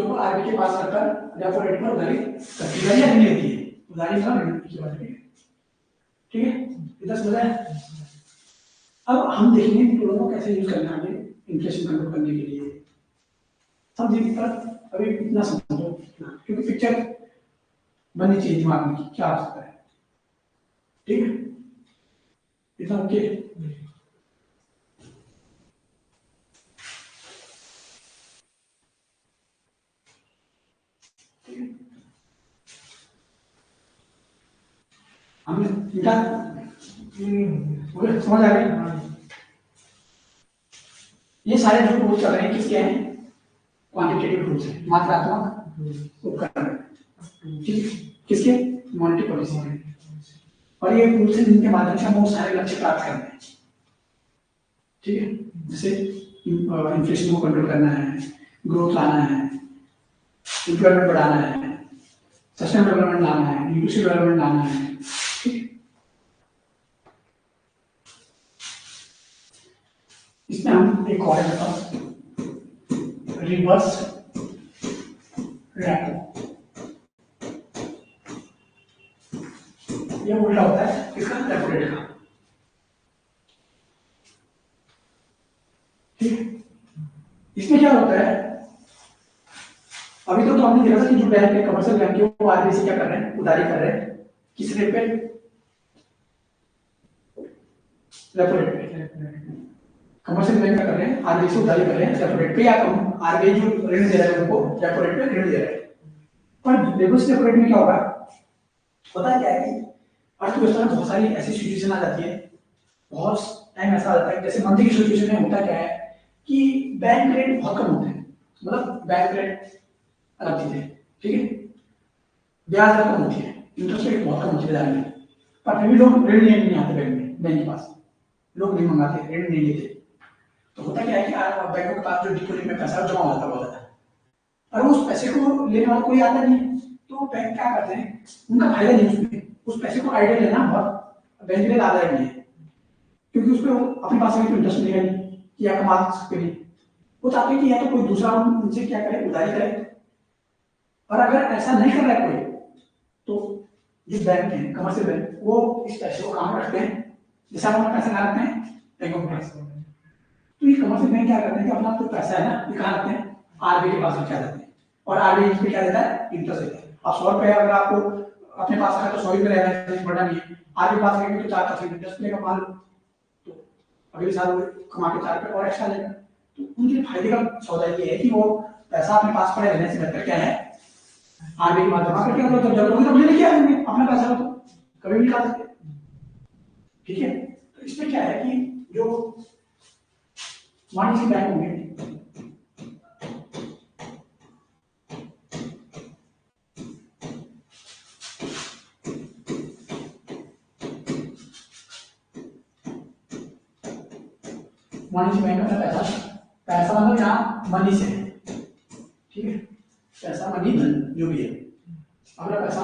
को आरबीआई के पास रखकर रेपो रेट पर उधारी करती है या ऋण लेती है, उधारी का ऋण की बात है। ठीक है, इतना समझ आया। अब हम देखेंगे कि दोनों को कैसे यूज करना है इन्फ्लेशन कंट्रोल करने के लिए। समझिए, पर अभी इतना समझो, क्योंकि पिक्चर बननी चाहिए दिमाग में क्या आ सकता है। ठीक है, इतना ओके। हमने निकाल, मुझे समझ आ गई। ये सारे जो रूल चल रहे हैं किसके हैं? क्वांटिटेटिव रूल्स हैं, मात्रात्मक उपकरण। ठीक है, किसके? मॉनेटरी पॉलिसी के। और ये रूल्स हैं जिनके माध्यम से हम बहुत सारे लक्ष्य प्राप्त करते हैं। ठीक है, जैसे इन्फ्लेशन को कंट्रोल करना है, ग्रोथ लाना है, एम्प्लॉयमेंट बढ़ाना है, सस्टेनेबल डेवलपमेंट लाना है, इंक्लूसिव डेवलपमेंट लाना है। ठीक, इसमें हम एक और है रिवर्स रेपो। ये उल्टा होता है इसका रेपो रेट का। ठीक, इसमें क्या होता है, अभी तो हमने देखा था कि जो बैंक है, कमर्शियल बैंक है, वो आरबीआई से क्या कर रहे हैं? उधारी कर रहे हैं। किस रेट पे? रेपो रेट पे। कमर्शियल बैंक क्या कर रहे हैं? आरबीआई से उधारी कर रहे हैं रेपो रेट पे, या कम आरबीआई जो ऋण दे रहा है उनको रेपो रेट पे ऋण दे रहा है। पर रिवर्स रेपो रेट में क्या होगा? पता क्या है कि अर्थव्यवस्था में बहुत सारी ऐसी सिचुएशन आ जाती है, बहुत टाइम ऐसा आता है, जैसे मंदी की सिचुएशन में होता क्या है कि बैंक रेट बहुत कम होते हैं, मतलब बैंक रेट अलग चीज है। ठीक है, ब्याज दर कम होती है, इंटरेस्ट रेट बहुत कम होती है बाजार में, पर फिर भी लोग ऋण लेने नहीं आते बैंक में, बैंक के पास लोग नहीं मंगाते, ऋण नहीं लेते। तो होता क्या है कि बैंकों के पास जो डिपॉजिट में पैसा जमा हो जाता है बहुत ज्यादा, और उस पैसे को लेने वाला कोई आता नहीं, तो बैंक क्या करते हैं, उनका फायदा नहीं उसमें, उस पैसे को आइडिया लेना बहुत बैंक के लिए लाभदायक नहीं है, क्योंकि उसमें अपने पास में इंटरेस्ट मिलेगा नहीं कि या कमा सकते नहीं। वो चाहते हैं कि या तो कोई दूसरा उनसे क्या करे, उधारी करे। और अगर ऐसा नहीं कर रहा है कोई, तो जो बैंक है, कमर्शियल बैंक, वो इस पैसे को कहाँ रखते हैं? जैसे हम अपना पैसा कहाँ रखते हैं? बैंकों के पास। तो ये कमर्शियल बैंक क्या करते हैं कि अपना जो पैसा है ना, ये कहाँ रखते हैं? आरबीआई के पास रखा जाता है, और आरबीआई इसमें क्या देता है? इंटरेस्ट देता है। अब 100 रुपए अगर आपको अपने पास रखा तो 100 रुपए रहना बढ़ना नहीं है, आरबीआई पास रहेंगे तो 4% इंटरेस्ट मिलेगा, मान लो। तो अगले साल वो कमा के 4 रुपए और एक्स्ट्रा लेगा। तो उनके फायदे का सौदा ये है कि वो पैसा अपने पास पड़े रहने से बेहतर क्या है, आरबीआई के पास जमा करके रखो, जब जरूरत होगी तब लेके आएंगे अपना पैसा हो, तो कभी भी निकाल सकते। ठीक है, तो इसमें क्या है कि जो वाणिज्यिक बैंक होंगे, वाणिज्यिक बैंक का पैसा, पैसा मतलब यहाँ मनी से, ठीक है, पैसा मनी धन जो भी है, अपना पैसा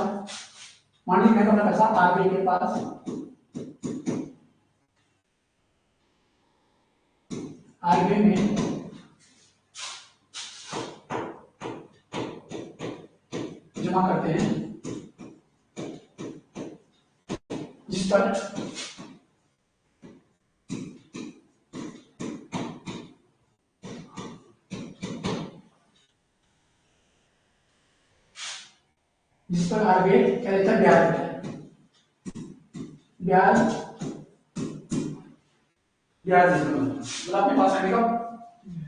वाणिज्यिक बैंक अपना पैसा आरबीआई के पास, आरबीआई में जमा करते हैं, जिस पर आरबीआई क्या देता है? ब्याज देता है। ब्याज, ब्याज देता है, मतलब अपने पास आने का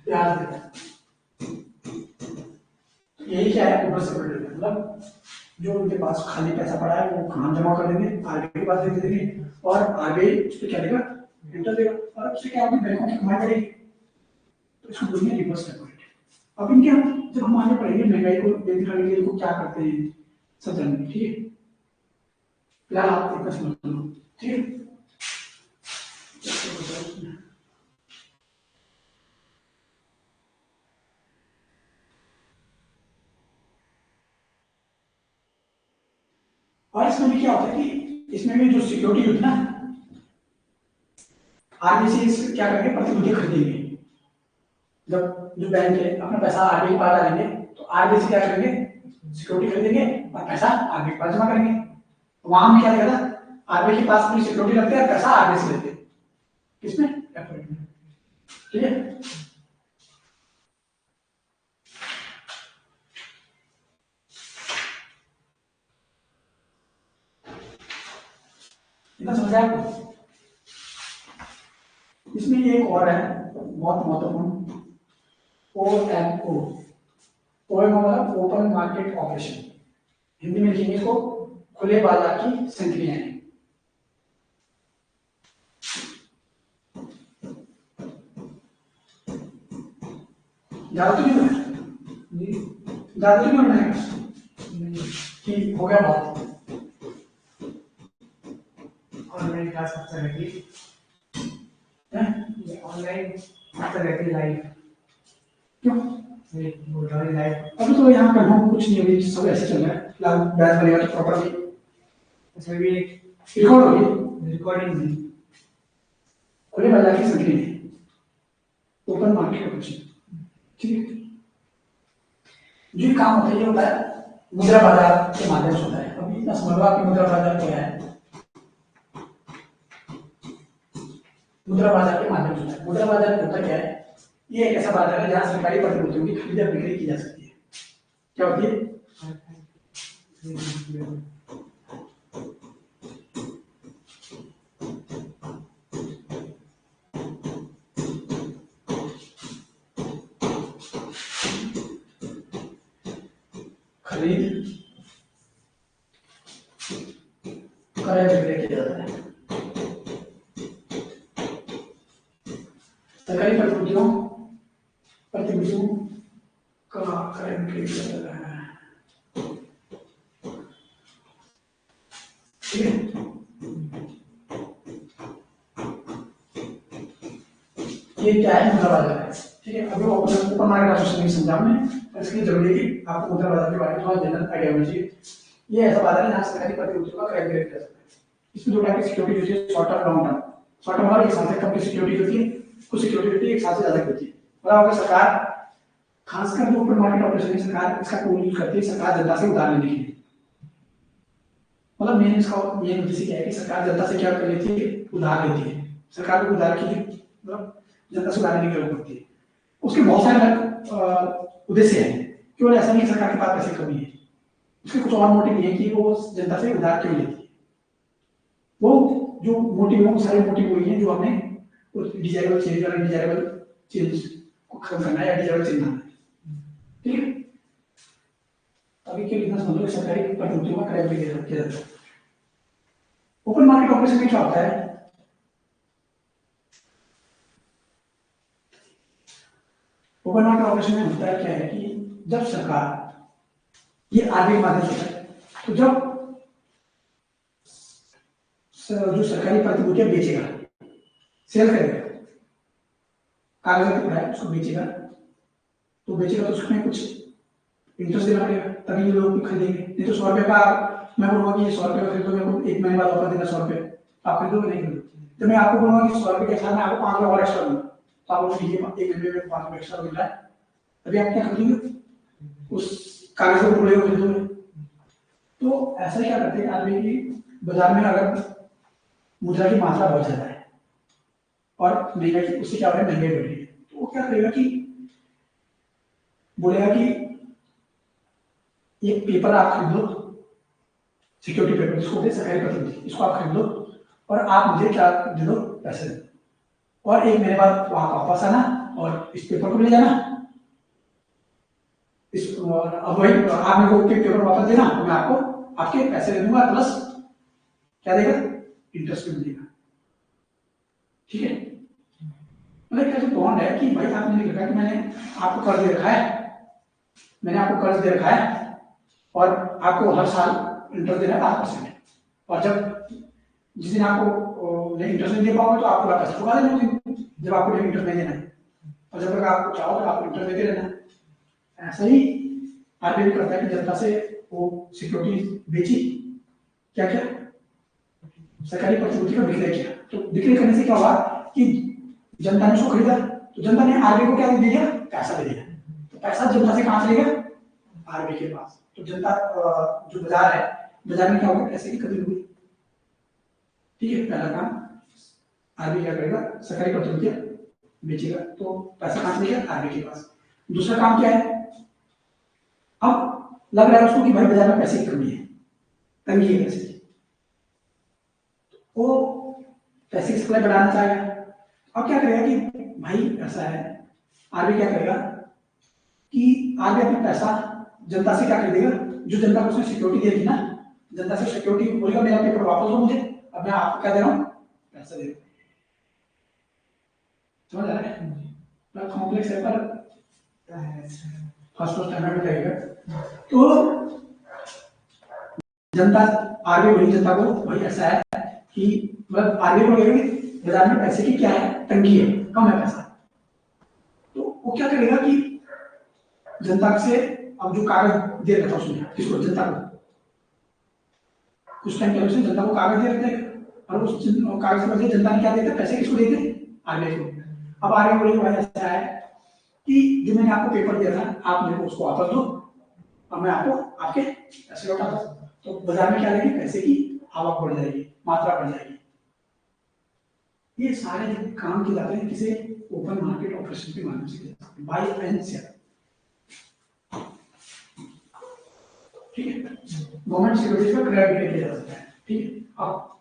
ब्याज देता है। यही क्या है? ऊपर से बढ़, मतलब जो उनके पास खाली पैसा पड़ा है वो कहाँ जमा कर देंगे? आरबीआई के पास दे देंगे, और आरबीआई उस पर क्या देगा? इंटरेस्ट देगा, और उससे क्या होगी? बैंकों की कमाई बढ़ेगी। तो इसको बोलते हैं रिवर्स रेपो रेट। अब इनके हम जब हम आगे पढ़ेंगे महंगाई को देखने के लिए इनको क्या करते हैं सब जानेंगे। ठीक है, फिलहाल आप एक समझ लो। ठीक है, और इसमें भी क्या होता है कि इसमें भी जो सिक्योरिटी होती है ना, आरबीआई से क्या करेंगे? प्रतिभूतियां खरीदेंगे। जब जो बैंक है अपना पैसा आरबीआई के पास डालेंगे, तो आरबीआई से क्या करेंगे? सिक्योरिटी खरीदेंगे और पैसा आरबीआई के पास जमा करेंगे। तो वहां हम क्या देखा था? आरबीआई के पास अपनी सिक्योरिटी रखते हैं, पैसा आरबीआई से लेते हैं। किसमें? रेपो रेट में। ठीक है, समझ आया आपको? इसमें एक और है बहुत महत्वपूर्ण, OMO। OMO मतलब ओपन मार्केट ऑपरेशन, हिंदी में लिखेंगे इसको खुले बाजार की संक्रियाएं। ज्यादा तो नहीं होना, ज्यादा तो नहीं होना है कि हो गया बात। ऑनलाइन क्लास कब तक रहती है? ये ऑनलाइन कब तक रहती है लाइव? क्यों ये बोल रहा है लाइव। अभी तो यहाँ पर हम कुछ नहीं, अभी सब ऐसे चल रहा है, लाइव बैच बनेगा तो प्रॉपरली अच्छा भी रिकॉर्ड होगी, रिकॉर्डिंग नहीं। खुले बाजार की संक्रियाएं, ओपन मार्केट ऑपरेशन, ठीक है। जो काम होता है ये होता है मुद्रा बाजार के माध्यम से होता है। अभी इतना समझ लो आपकी मुद्रा बाजार क्या है। मुद्रा बाजार के माध्यम से होता है। मुद्रा बाजार में होता क्या है, ये एक ऐसा बाजार है जहां सरकारी प्रतिभूतियों की खरीद और बिक्री की जा सकती है। क्या होती है? खरीद क्रय विक्रय किया जाता है। सरकारी प्रतिभूतियों का क्रय विक्रय किया जाता है, ठीक है। ये क्या है? मुद्रा बाजार है, ठीक है। अभी ओपन मार्केट ऑपरेशन नहीं समझा हमने, इसलिए जरूरी है कि आपको मुद्रा बाजार के बारे में थोड़ा जनरल आइडिया होना चाहिए। ये ऐसा बाजार है जहां सरकारी प्रतिभूतियों का क्रय विक्रय किया जाता है। इसमें दो टाइप की सिक्योरिटी होती है, short term, long term. Short term मतलब एक साल से कम की सिक्योरिटी होती है, कुछ सिक्योरिटी होती है एक साल से ज्यादा की होती है। मतलब अगर सरकार, खासकर जो ओपन मार्केट ऑपरेशन है, सरकार इसका टूल यूज करती है सरकार जनता से उधार लेने के लिए। मतलब मेन इसका मेन उद्देश्य क्या है कि सरकार जनता से क्या कर लेती है? उधार लेती है। सरकार को उधार की मतलब जनता से उधार लेने की जरूरत पड़ती है। उसके बहुत सारे उद्देश्य हैं, केवल ऐसा नहीं सरकार के पास पैसे कमी है, उसके कुछ और मोटिव ये है कि वो जनता से उधार क्यों लेती है। वो जो मोटिव है, वो सारे मोटिव वही हैं जो हमने डिजायरेबल चेंज और डिजायरेबल चेंज को खत्म करना है या डिजायरेबल चेंज लाना है, ठीक है। अभी के लिए समझ लो सरकारी प्रतिभूतियों का क्रय विक्रय किया जाता है। ओपन मार्केट ऑपरेशन में क्या होता है? ओपन मार्केट ऑपरेशन में होता है क्या है कि जब सरकार, ये आरबीआई माध्यम से है, तो जब जो सरकारी प्रतिभूतियां बेचेगा, सेल करेगा, कागज का टुकड़ा है उसको बेचेगा, तो बेचेगा तो उसमें कुछ इंटरेस्ट देना पड़ेगा, तभी लोग खरीदेंगे। नहीं तो 100 रुपए का मैं बोलूंगा कि ये 100 रुपए का खरीदो, मेरे को एक महीने बाद ऑफर देना 100 रुपए, आप खरीदोगे नहीं खरीदोगे? जब मैं आपको बोलूंगा कि 100 रुपए के साथ मैं आपको 5 रुपए और एक्स्ट्रा दूंगा, तो आप बोलोगे एक महीने में 5 रुपए एक्स्ट्रा मिल रहा है, अभी आप क्या खरीदोगे? उस कागज के टुकड़े को खरीदोगे। तो ऐसा क्या करते हैं आदमी की, बाजार में अगर मुद्रा की मात्रा बहुत ज्यादा है और महंगाई, उससे क्या हो रहा है, महंगाई बढ़ रही है, तो वो क्या करेगा कि बोलेगा कि एक पेपर आप खरीद लो, सिक्योरिटी पेपर जिसको बोलते हैं सरकारी प्रतिभूति, इसको आप खरीद लो और आप मुझे क्या दे दो? पैसे दे दो, और एक महीने बाद वहां वापस आना और इस पेपर को ले जाना। इस अब वही आप मेरे को पेपर वापस देना, तो मैं आपको आपके पैसे दे दूंगा, प्लस क्या देगा? इंटरेस्ट भी देगा, ठीक है। मतलब क्या जो बॉन्ड है कि भाई आपने लिखा कि मैंने आपको कर्ज दे रखा है, मैंने आपको कर्ज दे रखा है और आपको हर साल इंटरेस्ट देना है 5%, और जब जिस दिन आपको इंटरेस्ट नहीं दे पाओगे तो आप पूरा पैसा चुका देना उस दिन, जब आपको इंटरेस्ट नहीं देना है, और जब तक आपको चाहो तो आपको इंटरेस्ट देते रहना। ऐसा ही आरबीआई करता है कि जनता से वो सिक्योरिटी बेची, क्या क्या सरकारी प्रतिभूति का विक्रय किया, तो विक्रय करने से क्या हुआ कि जनता ने उसको खरीदा, तो जनता ने आरबीआई को क्या दे दिया? पैसा दे दिया। तो पैसा जनता से कहां चलेगा? आरबीआई के पास। तो जनता जो बाजार है, बाजार में क्या होगा? पैसे की कमी हुई, ठीक है। पहला काम आरबीआई क्या करेगा? सरकारी प्रतिभूतियां बेचेगा, तो पैसा कहां चलेगा? आरबीआई के पास। दूसरा काम क्या है? अब लग रहा है उसको कि भाई बाजार में पैसे की कमी है, कमी है पैसे की, वो पैसे की सप्लाई बढ़ाना चाहेगा। अब क्या करेगा कि भाई ऐसा है, आरबीआई क्या करेगा कि आरबीआई अपना पैसा जनता से क्या खरीदेगा, जो जनता को उसने सिक्योरिटी दी थी ना, जनता से सिक्योरिटी बोलेगा मेरा पेपर वापस दो मुझे, अब मैं आपको क्या दे रहा हूँ, पैसा दे रहा हूँ। समझ आ रहा है? बड़ा कॉम्प्लेक्स है पर फर्स्ट स्टैंडर्ड में लगेगा। तो जनता, आरबीआई बोली जनता को भाई ऐसा है कि मतलब आरबीआई को लगेगा कि बाजार में पैसे की क्या है, तंगी है, कम है पैसा, तो वो क्या करेगा कि जनता से अब जो कागज दे रखा उसने किसको, जनता को, कुछ टाइम पहले उसने जनता को कागज दे रखे और उस कागज के बदले जनता ने क्या दिया था, पैसे किसको दिए थे, आरबीआई को। अब आरबीआई बोलेगी भाई ऐसा है कि जो मैंने आपको पेपर दिया था आप मेरे को उसको वापस दो और मैं आपको आपके पैसे लौटा दूं। तो बाजार में क्या लगेगी, पैसे की आवक बढ़ जाएगी, मात्रा बढ़ जाएगी। ये सारे जो काम किए जाते हैं किसे, ओपन मार्केट ऑपरेशन के माध्यम से बाय एंड सेल, ठीक है। गवर्नमेंट सिक्योरिटीज का क्रेडिट किया जा सकता है, ठीक है। अब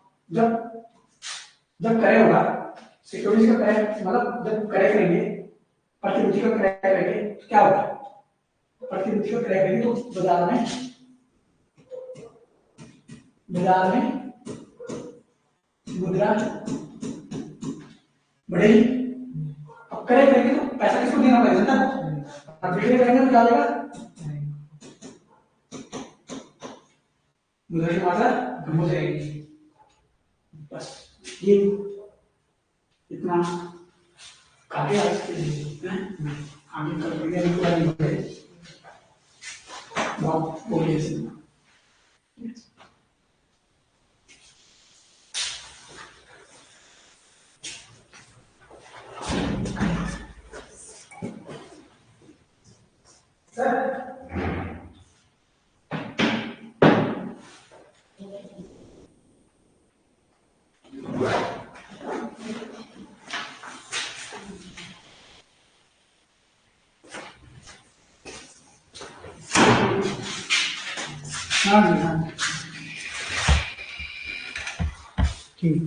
जब क्रय होगा, सिक्योरिटीज का क्रय मतलब जब क्रय करेंगे, प्रतिभूति का क्रय करेंगे तो क्या होगा, प्रतिभूति का क्रय करेंगे तो बाजार में मुद्रा बढ़ेगी। अब क्रय करेंगे तो पैसा किसको देना पड़ेगा, जनता को, और बिक्री करेंगे तो क्या होगा, मुद्रा की मात्रा कम हो जाएगी। बस ये इतना काफी है इसके लिए, आगे कर लेंगे, अभी पूरा नहीं बढ़े बहुत बोलिए से। सर हाँ जी हाँ ठीक।